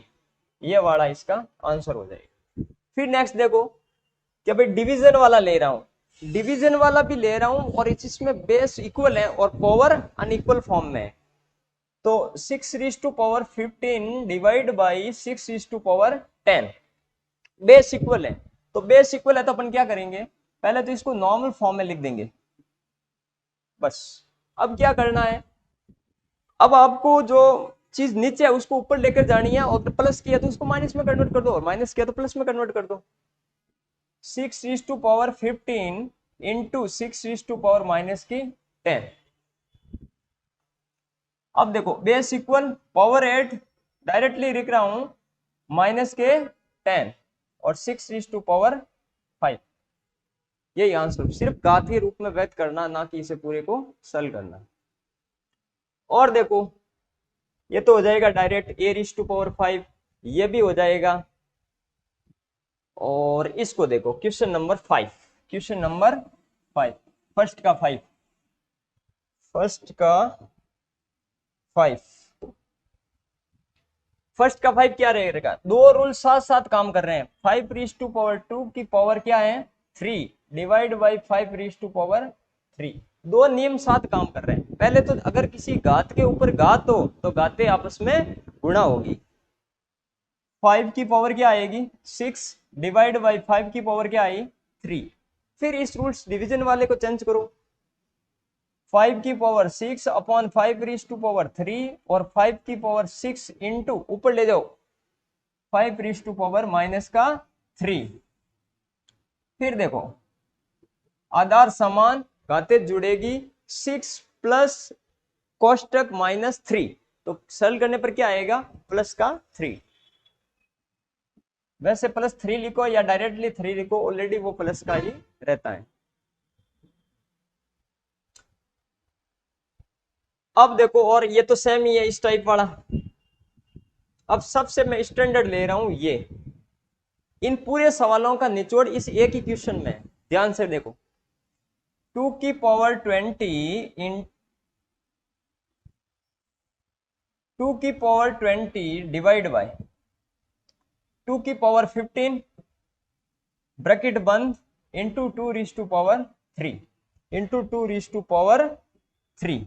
ये वाला इसका आंसर हो जाएगा। फिर नेक्स्ट देखो कि भाई डिवीजन वाला ले रहा हूं, डिवीजन वाला भी ले रहा हूं और इसमें बेस इक्वल है और पावर अनइक्वल फॉर्म में है, तो 6⁻15 डिवाइड बाई 6⁻10, बेस इक्वल है, तो बेस इक्वल है तो अपन क्या करेंगे, पहले तो इसको नॉर्मल फॉर्म में लिख देंगे बस। अब क्या करना है, अब आपको जो चीज नीचे है उसको ऊपर लेकर जानी है, और प्लस किया तो उसको माइनस में कन्वर्ट कर दो, और माइनस किया तो प्लस में कन्वर्ट कर दो। 6⁻15 इंटू 6⁻−10। अब देखो बेस इक्वल पावर 8 डायरेक्टली लिख रहा हूं -10 और 6⁻5, यही आंसर, सिर्फ घात के रूप में व्यक्त करना, ना कि इसे पूरे को सरल करना। और देखो ये तो हो जाएगा डायरेक्ट a⁵5, ये भी हो जाएगा। और इसको देखो question number 5, question number 5, first का 5, फर्स्ट का 5 क्या रहेगा, दो रूल साथ साथ काम कर रहे हैं। 5⁻2 की पावर क्या है 3 डिवाइड बाई 5⁻3, दो नियम साथ काम कर रहे हैं। पहले तो अगर किसी घात के ऊपर घात हो तो घातें आपस में गुणा होगी, 5 की पावर क्या आएगी 6 डिवाइड बाई 5 की पावर क्या आई 3। फिर इस रूल्स डिवीजन वाले को चेंज करो, 5 की पावर 6 अपॉन 5⁻3 और 5 की पावर 6 इंटू ऊपर ले जाओ 5⁻3। फिर देखो आधार समान घातें जुड़ेगी, 6 प्लस कोष्टक -3, तो सरल करने पर क्या आएगा प्लस का 3। वैसे +3 लिखो या डायरेक्टली 3 लिखो, ऑलरेडी वो प्लस का ही रहता है। अब देखो, और ये तो सेम ही है इस टाइप वाला। अब सबसे मैं स्टैंडर्ड ले रहा हूं ये, इन पूरे सवालों का निचोड़ इस एक ही क्वेश्चन में है। ध्यान से देखो 2 की पावर 20 इन 2 की पावर 20 डिवाइड बाय 2 की पावर 15 ब्रैकेट बंद इंटू 2⁻³ इंटू 2⁻3।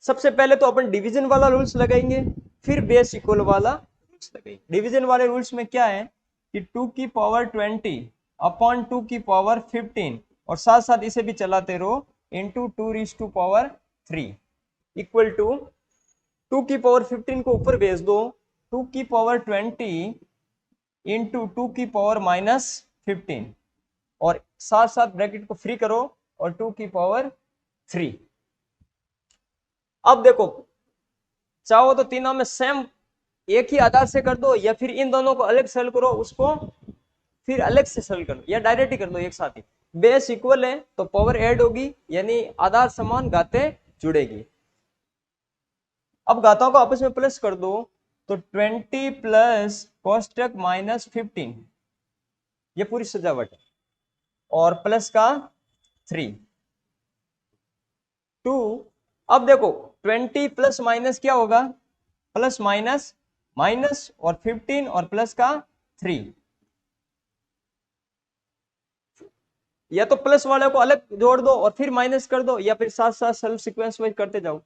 सबसे पहले तो अपन डिवीजन वाला रूल्स लगाएंगे, फिर बेस इक्वल वाला रूल्स लगाएंगे। डिवीजन वाले रूल्स में क्या है कि 2 की पावर 20 अपॉन 2 की पावर 15 और साथ साथ इसे भी चलाते रहो इंटू 2⁻3 इक्वल टू 2 की पावर 15 को ऊपर भेज दो, 2 की पावर 20 इंटू 2 की पावर -15 और साथ साथ ब्रैकेट को फ्री करो और 2 की पावर 3। अब देखो चाहो तो तीनों में सेम एक ही आधार से कर दो, या फिर इन दोनों को अलग सरल करो, उसको फिर अलग से सरल कर दो, या डायरेक्ट ही कर दो एक साथ ही। बेस इक्वल है तो पावर ऐड होगी, यानी आधार समान घातें जुड़ेगी। अब घातों को आपस में प्लस कर दो, तो 20 प्लस कोष्टक माइनस 15, ये पूरी सजावट है, और प्लस का 3 2। अब देखो 20 प्लस माइनस क्या होगा, प्लस माइनस माइनस, और 15 और प्लस का 3, या तो प्लस वाले को अलग जोड़ दो और फिर माइनस कर दो, या फिर साथ साथ सेल्फ सीक्वेंस वाइज करते जाओ।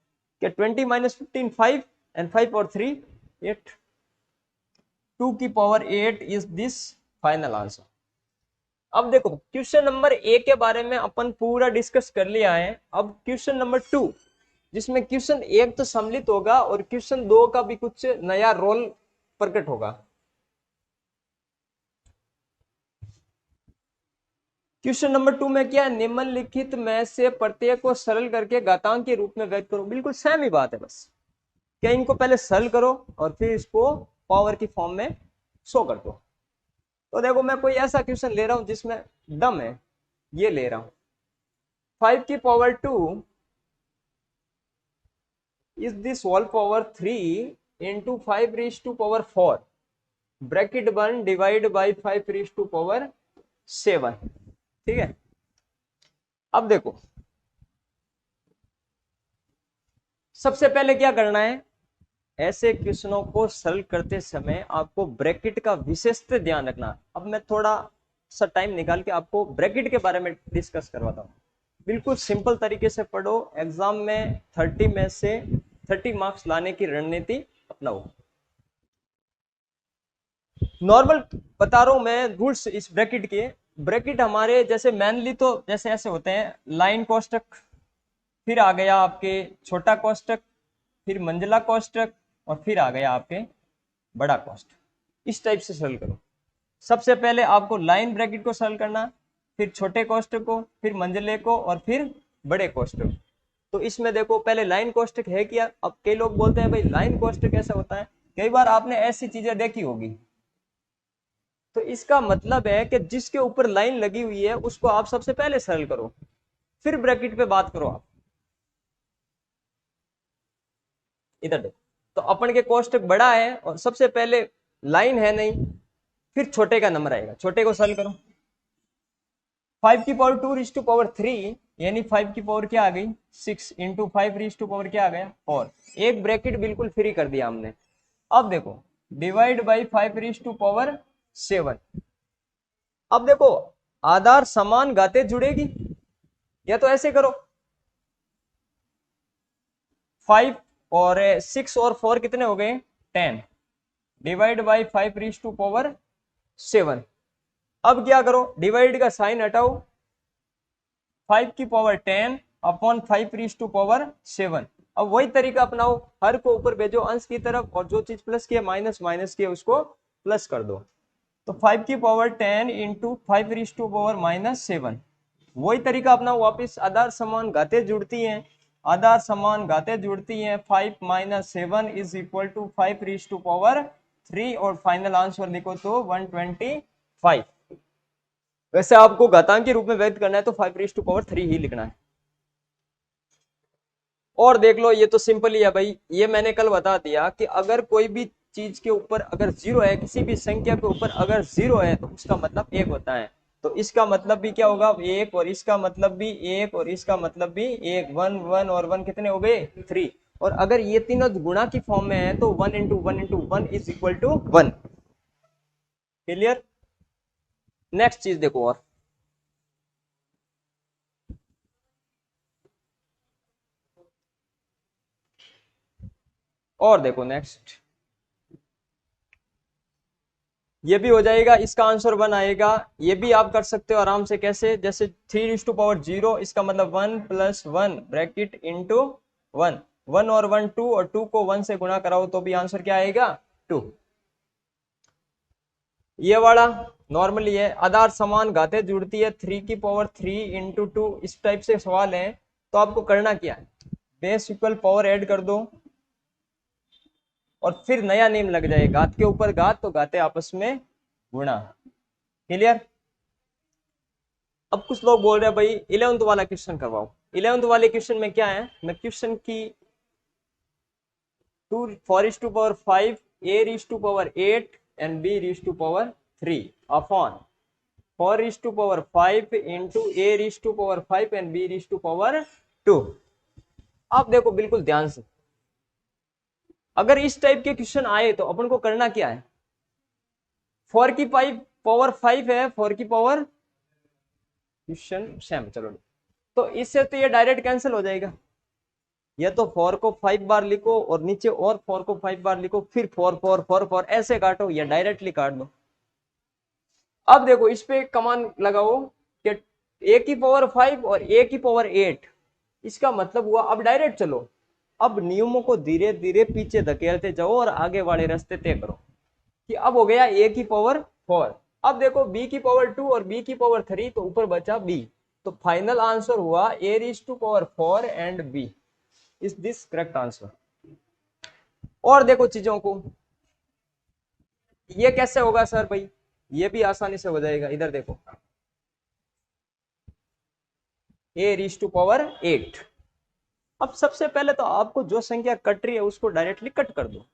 क्या 20 माइनस 15 5, एंड 5 और 3 8, 2 की power 8 is this final answer. अब देखो क्वेश्चन नंबर ए के बारे में अपन पूरा डिस्कस कर लिया है। अब क्वेश्चन नंबर 2, जिसमें क्वेश्चन एक तो सम्मिलित होगा और क्वेश्चन 2 का भी कुछ नया रोल प्रकट होगा। क्वेश्चन नंबर 2 में क्या है, निम्नलिखित में से प्रत्येक को सरल करके घातांक के रूप में व्यक्त करो। बिल्कुल सेम ही बात है, बस क्या इनको पहले सरल करो और फिर इसको पावर की फॉर्म में शो कर दो। तो देखो मैं कोई ऐसा क्वेश्चन ले रहा हूं जिसमें दम है, ये ले रहा हूं। 5 की power 2 is this whole power 3 into 5 raise to power 4 bracket 1 divide by 5 raise to power 7। ठीक है, अब देखो सबसे पहले क्या करना है, ऐसे क्वेश्चनों को सरल करते समय आपको ब्रैकेट का विशेष ध्यान रखना। अब मैं थोड़ा सा टाइम निकाल के आपको ब्रैकेट के बारे में डिस्कस करवाता हूँ। बिल्कुल सिंपल तरीके से पढ़ो, एग्जाम में 30 में से 30 मार्क्स लाने की रणनीति अपनाओ। नॉर्मल बता रहा हूं मैं रूल्स इस ब्रैकेट के। ब्रैकेट हमारे जैसे मेनली तो जैसे ऐसे होते हैं, लाइन कोष्टक, फिर आ गया आपके छोटा कोष्टक, फिर मंजिला कोष्टक, और फिर आ गया आपके बड़ा कोष्टक। इस टाइप से सरल करो। सबसे पहले आपको लाइन ब्रैकेट को सरल करना, फिर छोटे कोष्टक को, फिर मंजिले को, और फिर बड़े कोष्टक। तो इसमें देखो पहले लाइन कोष्टक है क्या। अब कई लोग बोलते हैं भाई लाइन कोष्टक कैसा होता है, कई बार आपने ऐसी चीजें देखी होगी। तो इसका मतलब है कि जिसके ऊपर लाइन लगी हुई है उसको आप सबसे पहले सरल करो, फिर ब्रैकेट पे बात करो आप। इधर देखो, तो अपन के कोष्टक बड़ा है और सबसे पहले लाइन है नहीं, फिर छोटे का नंबर आएगा, छोटे को सरल करो। 5 की पावर 2 रीज टू पावर 3, यानी 5 की पावर क्या आ गई 6, इंटू 5 रीज टू पावर क्या आ गया 4। एक ब्रैकेट बिल्कुल फ्री कर दिया हमने। अब देखो divide by 5 raise to power 7। अब देखो आधार समान घाते जुड़ेगी, या तो ऐसे करो 5 और 6 और 4 कितने हो गए 10, divide by 5 raise to power 7। अब क्या करो, डिवाइड का साइन हटाओ, 5 की power 10 upon 5 raise to power 7। अब वही तरीका अपनाओ, हर को ऊपर भेजो अंश की तरफ, और जो चीज प्लस की है माइनस, माइनस की है उसको प्लस कर दो। तो 5 की power 10 into 5 raise to power minus 7। वही तरीका अपनाओ वापिस, आधार समान घाते जुड़ती हैं, आधार समान घाते जुड़ती हैं। 5 minus 7 is equal to 5 raise to power 3, और फाइनल आंसर लिखो तो 125। वैसे आपको घातांक के रूप में व्यक्त करना है तो 5 रेज़ टू पावर 3 ही लिखना है। और देख लो ये तो सिंपल ही है भाई, ये मैंने कल बता दिया कि अगर कोई भी चीज के ऊपर अगर जीरो है, किसी भी संख्या के ऊपर अगर जीरो है तो उसका मतलब एक होता है। तो इसका मतलब भी क्या होगा एक, और इसका मतलब भी एक, और इसका मतलब भी एक। 1 1 और 1 कितने हो गए 3। और अगर ये तीनों गुणा की फॉर्म में है तो 1 into 1 into 1 is equal to 1। Clear. Next चीज देखो, और देखो नेक्स्ट, ये भी हो जाएगा, इसका आंसर 1 आएगा। ये भी आप कर सकते हो आराम से, कैसे, जैसे 3 इज टू पावर 0, इसका मतलब 1 प्लस 1 ब्रैकेट इंटू 1। 1 और 1 2, और 2 को 1 से गुणा कराओ तो भी आंसर क्या आएगा 2। ये वाला नॉर्मली है, आधार समान घाते जुड़ती है 3 की पावर 3 इंटू 2, इस टाइप से सवाल है। तो आपको करना क्या है, बेस इक्वल पावर ऐड कर दो, और फिर नया नेम लग जाए, घात के ऊपर घात, तो घाते आपस में गुणा। क्लियर। अब कुछ लोग बोल रहे हैं भाई 11th वाला क्वेश्चन करवाओ। 11th वाले क्वेश्चन में क्या है, मैं क्वेश्चन की टू 4:5 a⁻8 and b⁻3 upon 4:5 into a⁻5 and b⁻2। अब देखो बिल्कुल ध्यान से, अगर इस टाइप के क्वेश्चन आए तो अपन को करना क्या है, 4⁵ है, 4 क्वेश्चन सेम, चलो तो इससे तो ये डायरेक्ट कैंसिल हो जाएगा, या तो 4 को 5 बार लिखो और नीचे और 4 को 5 बार लिखो, फिर 4 ऐसे काटो या डायरेक्टली काट दो। अब देखो इस पे कमांड लगाओ कि a⁵ और a⁸, इसका मतलब हुआ अब डायरेक्ट चलो, अब नियमों को धीरे धीरे पीछे धकेलते जाओ और आगे वाले रास्ते तय करो कि अब हो गया a⁴। अब देखो b⁴ और b⁴ तो ऊपर बचा b, तो फाइनल आंसर हुआ a⁴ and b। Is this correct answer? और देखो चीजों को, ये कैसे होगा सर भाई, ये भी आसानी से हो जाएगा, इधर देखो a⁸8। अब सबसे पहले तो आपको जो संख्या कट रही है उसको डायरेक्टली कट कर दो,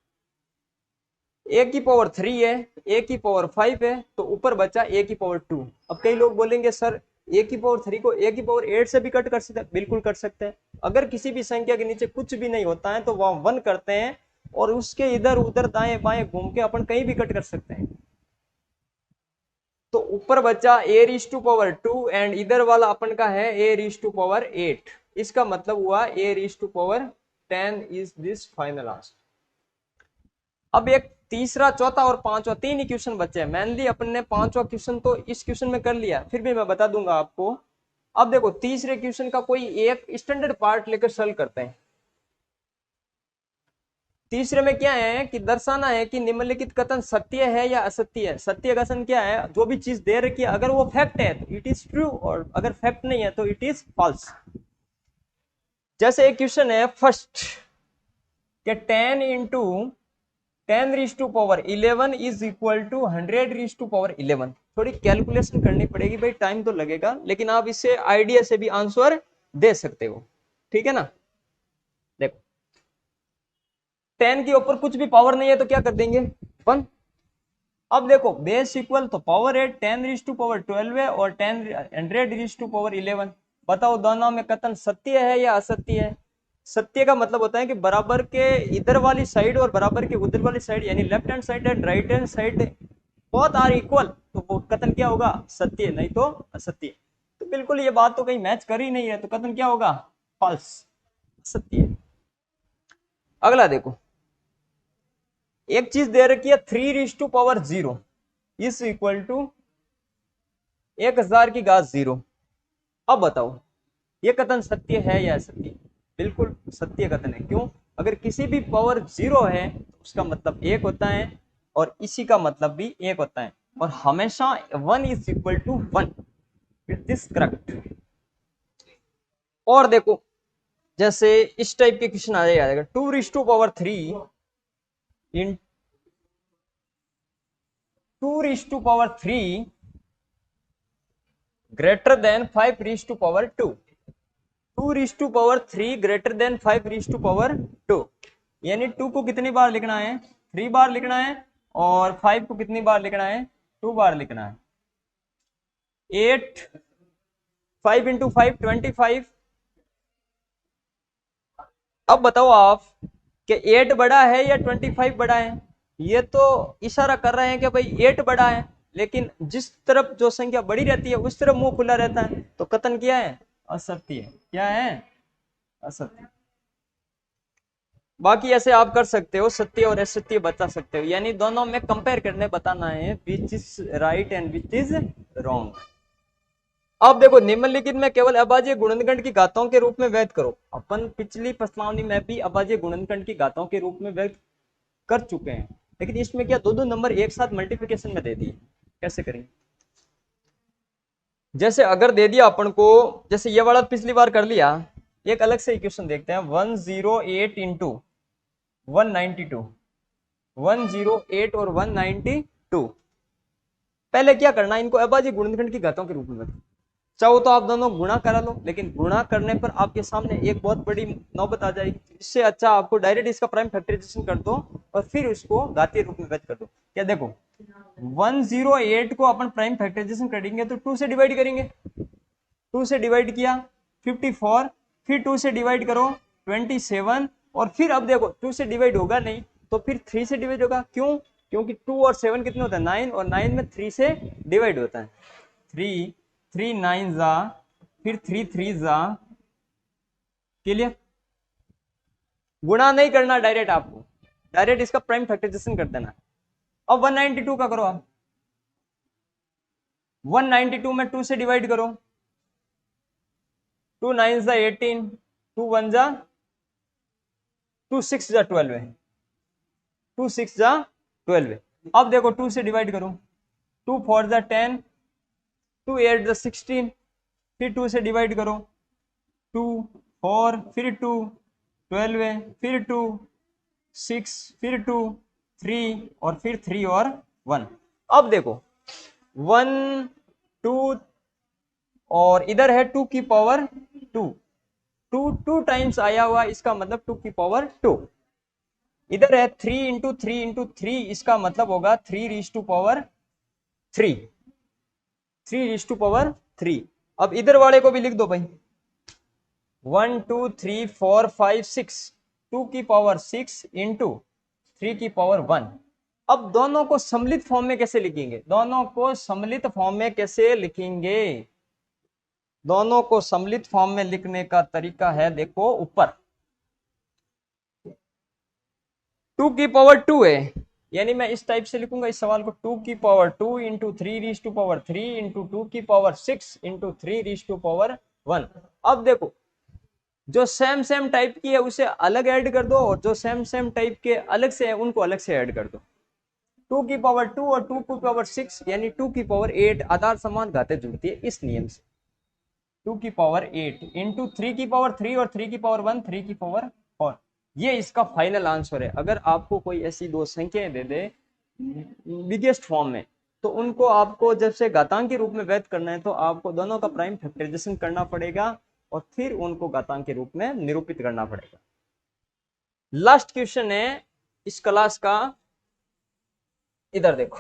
a⁵ है, a⁵ है, तो ऊपर बचा a⁵2। अब कई लोग बोलेंगे सर a⁵ को a⁵8 से भी कट कर सकते हैं, बिल्कुल कर सकते हैं। अगर किसी भी संख्या के नीचे कुछ भी नहीं होता है तो वहां 1 करते हैं और उसके इधर उधर दाएं बाएं घूम के अपन कहीं भी कट कर सकते हैं। तो ऊपर बचा a⁵2 एंड इधर वाला अपन का है a⁵8। इसका मतलब हुआ a⁻10 is this final answer. अब एक तीसरा, चौथा और पांचवा, 3 ही क्वेश्चन बचे हैं। मेनली अपन ने पांचवा क्वेश्चन तो इस क्वेश्चन में कर लिया, फिर भी मैं बता दूंगा आपको। अब देखो तीसरे क्वेश्चन का कोई एक स्टैंडर्ड पार्ट लेकर सॉल्व करते हैं। तीसरे में क्या है कि दर्शाना है कि निम्नलिखित कथन सत्य है या असत्य है। सत्य कथन क्या है, जो भी चीज दे रखी है अगर वो फैक्ट है तो इट इज ट्रू, और अगर फैक्ट नहीं है तो इट इज फॉल्स। जैसे एक क्वेश्चन है फर्स्ट कि 10 into 10⁻11 इज इक्वल टू 100⁻11। थोड़ी कैलकुलेशन करनी पड़ेगी भाई, टाइम तो लगेगा, लेकिन आप इससे आइडिया से भी आंसर दे सकते हो, ठीक है ना। देखो 10 के ऊपर कुछ भी पावर नहीं है तो क्या कर देंगे, 1। अब देखो बेस इक्वल तो पावर है, 10⁻12 है और 100⁻11। बताओ दोनों में कथन सत्य है या असत्य है। सत्य का मतलब होता है कि बराबर के इधर वाली साइड और बराबर के उधर वाली साइड, यानी left hand side and right hand side both are equal, तो वो कथन क्या होगा, सत्य, नहीं तो असत्य। तो बिल्कुल ये बात तो कहीं मैच कर ही नहीं है, तो कथन क्या होगा, फॉल्स, सत्य। अगला देखो, एक चीज दे रखी है 3⁻0 इज इक्वल टू 1000�0। अब बताओ ये कथन सत्य है या असत्य। बिल्कुल सत्य कथन है, क्यों, अगर किसी भी पावर 0 है तो उसका मतलब 1 होता है और इसी का मतलब भी 1 होता है, और हमेशा 1 is equal to 1। It this correct. और देखो जैसे इस टाइप के क्वेश्चन आ जाएगा 2⁻3 इन 2⁻3 ग्रेटर देन 5⁻2। 2⁻3 ग्रेटर देन 5⁻2, यानी 2 को कितनी बार लिखना है, 3 बार लिखना है, और 5 को कितनी बार लिखना है, 2 बार लिखना है। 8 5 into 5 25। अब बताओ आप कि 8 बड़ा है या 25 बड़ा है। ये तो इशारा कर रहे हैं कि भाई 8 बड़ा है, लेकिन जिस तरफ जो संख्या बड़ी रहती है उस तरफ मुंह खुला रहता है, तो कथन क्या है, असत्य। क्या है, असत्य। बाकी ऐसे आप कर सकते हो, सत्य और असत्य बता सकते हो, यानी दोनों में कंपेयर करने बताना है which is right and which is wrong. अब देखो निम्नलिखित में केवल अभाज्य गुणनखंड की घातों के रूप में व्यक्त करो। अपन पिछली प्रश्नावली में भी अभाज्य गुणनखंड की घातों के रूप में व्यक्त कर चुके हैं, लेकिन इसमें क्या दो नंबर एक साथ मल्टीप्लिकेशन में दे दिए, कैसे करेंगे। जैसे अगर दे दिया अपन को, जैसे ये वाला पिछली बार कर लिया, एक अलग से इक्वेशन देखते हैं, 108 इंटू 192, 108 और 192। पहले क्या करना, इनको अभाज्य गुणनखंड की घातों के रूप में, चाहो तो आप दोनों गुणा करा लो, लेकिन गुणा करने पर आपके सामने एक बहुत बड़ी नौबत आ जाएगी। इससे अच्छा आपको डायरेक्ट इसका प्राइम फैक्टराइजेशन कर दो और फिर उसको घातीय रूप में व्यक्त कर दो। क्या देखो 108 को अपन प्राइम फैक्टराइजेशन करेंगे तो 2 से डिवाइड करेंगे, 2 से डिवाइड किया 54, फिर 2 से डिवाइड करो 27, और फिर अब देखो 2 से डिवाइड होगा नहीं तो फिर 3 से डिवाइड होगा। क्यों? क्योंकि 2 और 7 कितने होता है 9, और 9 में 3 से डिवाइड होता है। 3 3 9 जा, फिर 3 3 जा। क्लियर? गुणा नहीं करना, डायरेक्ट आपको डायरेक्ट इसका प्राइम फैक्टराइजेशन कर देना। अब 192 का करो आप, 192 में 2 से डिवाइड करो, 2 9 जा 18, 2 1 जा 2 6 जा 12 है, 2 6 जा 12 है। अब देखो 2 से डिवाइड करो, 2 4 जा 10, 2 8 जा 16, फिर 2 से डिवाइड करो, 2 4, फिर 2 12 है, फिर 2 6, फिर 2 3, और फिर 3 और 1। अब देखो 1 2, और इधर है 2 की पावर 2, 2 टाइम्स आया हुआ, इसका मतलब 2 की पावर 2। इधर है 3 इंटू 3 इंटू 3, इसका मतलब होगा 3 raise to power 3, 3 raise to power 3। अब इधर वाले को भी लिख दो भाई, 1 2 3 4 5 6, 2 की पावर 6 इंटू 3 की पावर 1। अब दोनों को सम्मिलित फॉर्म में कैसे लिखेंगे? दोनों को सम्मिलित फॉर्म में कैसे लिखेंगे? दोनों को सम्मिलित फॉर्म में लिखने का तरीका है, देखो ऊपर 2 की पावर 2 है, यानी मैं इस टाइप से लिखूंगा इस सवाल को, 2 की power 2 into 3 raise to power 3 into 2 की power 6 into 3 raise to power 1। अब देखो जो सेम सेम टाइप की है उसे अलग ऐड कर दो, और जो सेम सेम टाइप के अलग से है उनको अलग से ऐड कर दो। 2 की पावर 2 और 2 की पावर 6 यानी 2 की पावर 8 आधार समान घातें जुड़ती है इस नियम से। 2 की पावर 8 इंटू 3 की पावर 3 और 3 की पावर 1, 3 की पावर 4। ये इसका फाइनल आंसर है। अगर आपको कोई ऐसी दो संख्याएं दे दे बिगेस्ट फॉर्म में, तो उनको आपको जब से घातांक के रूप में व्यक्त करना है तो आपको दोनों का प्राइम फैक्टराइजेशन करना पड़ेगा और फिर उनको घातांक के रूप में निरूपित करना पड़ेगा। लास्ट क्वेश्चन है इस क्लास का, इधर देखो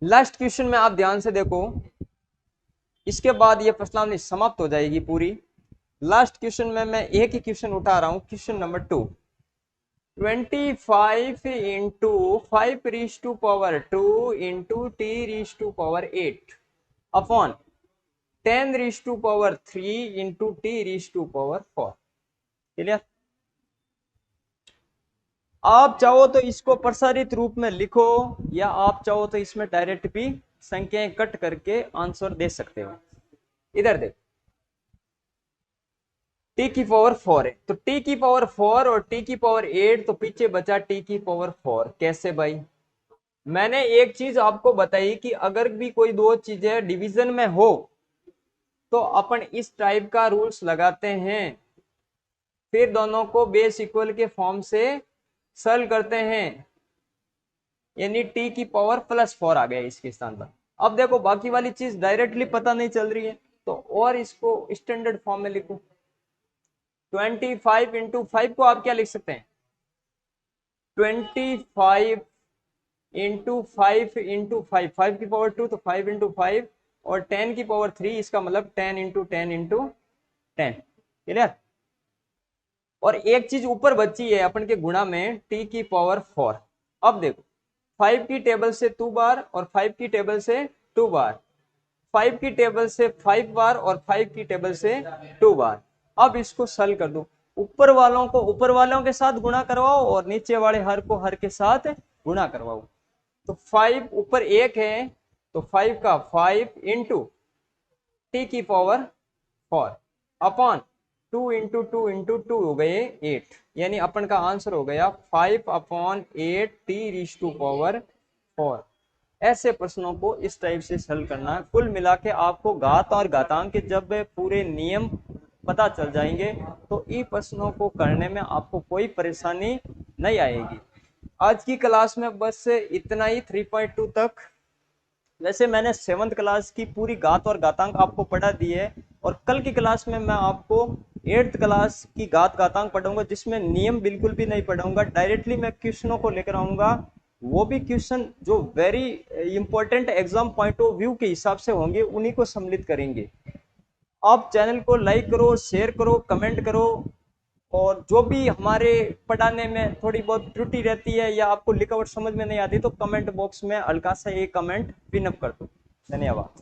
लास्ट क्वेश्चन में आप ध्यान से देखो, इसके बाद ये प्रश्नावली समाप्त हो जाएगी पूरी। लास्ट क्वेश्चन में मैं एक ही क्वेश्चन उठा रहा हूं, question number 2। 25 into 5 raise to power 2 into t raise to power 8 upon 10 raise to power 3 into t raise to power 4। Clear? आप चाहो तो इसको प्रसारित रूप में लिखो, या आप चाहो तो इसमें डायरेक्ट भी संख्याएं कट करके आंसर दे सकते हो। इधर देखो टी की पावर 4 है, तो टी की पावर 4 और टी की पावर 8, तो पीछे बचा टी की पावर 4। कैसे भाई? मैंने एक चीज आपको बताई कि अगर भी कोई दो चीजें डिवीजन में हो तो अपन इस टाइप का रूल्स लगाते हैं, फिर दोनों को बेस इक्वल के फॉर्म से सॉल्व करते हैं, यानी टी की पावर +4 आ गया इसके स्थान पर। अब देखो बाकी वाली चीज डायरेक्टली पता नहीं चल रही है, तो और इसको स्टैंडर्ड फॉर्म में लिखो। 25 इंटू 5 को आप क्या लिख सकते हैं? 25 इंटू 5 इंटू 5, 5 की पावर 2 तो 5 इंटू 5, और 10 की पावर 3, इसका मतलब 10 इंटू 10 इंटू 10। क्लियर? और एक चीज ऊपर बची है अपन के गुणा में, टी की पावर 4। अब देखो 5 की टेबल से 2 बार और 5 की टेबल से 2 बार, 5 की टेबल से 5 बार और 5 की टेबल से 2 बार। अब इसको सॉल्व कर दो, ऊपर वालों को ऊपर वालों के साथ गुणा करवाओ और नीचे वाले हर को हर के साथ गुणा करवाओ। तो 5 ऊपर 1 है, तो 5 का 5 इंटू टी की पावर 4 अपॉन 2 इंटू 2 इंटू 2 हो गए 8, यानी अपन का आंसर हो गया 5/8 टी रीज टू पावर 4। ऐसे प्रश्नों को इस टाइप से सॉल्व करना है। कुल मिला के आपको घात और घातांक के जब पूरे नियम पता चल जाएंगे तो इन प्रश्नों को करने में आपको कोई परेशानी नहीं आएगी। आज की क्लास में बस इतना ही, 3.2 तक। वैसे मैंने 7th क्लास की पूरी घात और घातांक आपको पढ़ा दी है, और कल की क्लास में मैं आपको 8th क्लास की घात घातांक पढ़ाऊंगा, जिसमें नियम बिल्कुल भी नहीं पढ़ाऊंगा, डायरेक्टली मैं क्वेश्चनों को लेकर आऊंगा। वो भी क्वेश्चन जो very important exam point of view के हिसाब से होंगे, उन्हीं को सम्मिलित करेंगे। आप चैनल को लाइक करो, शेयर करो, कमेंट करो, और जो भी हमारे पढ़ाने में थोड़ी बहुत त्रुटि रहती है या आपको लिखावट समझ में नहीं आती, तो कमेंट बॉक्स में हल्का सा एक कमेंट पिन अप कर दो। धन्यवाद।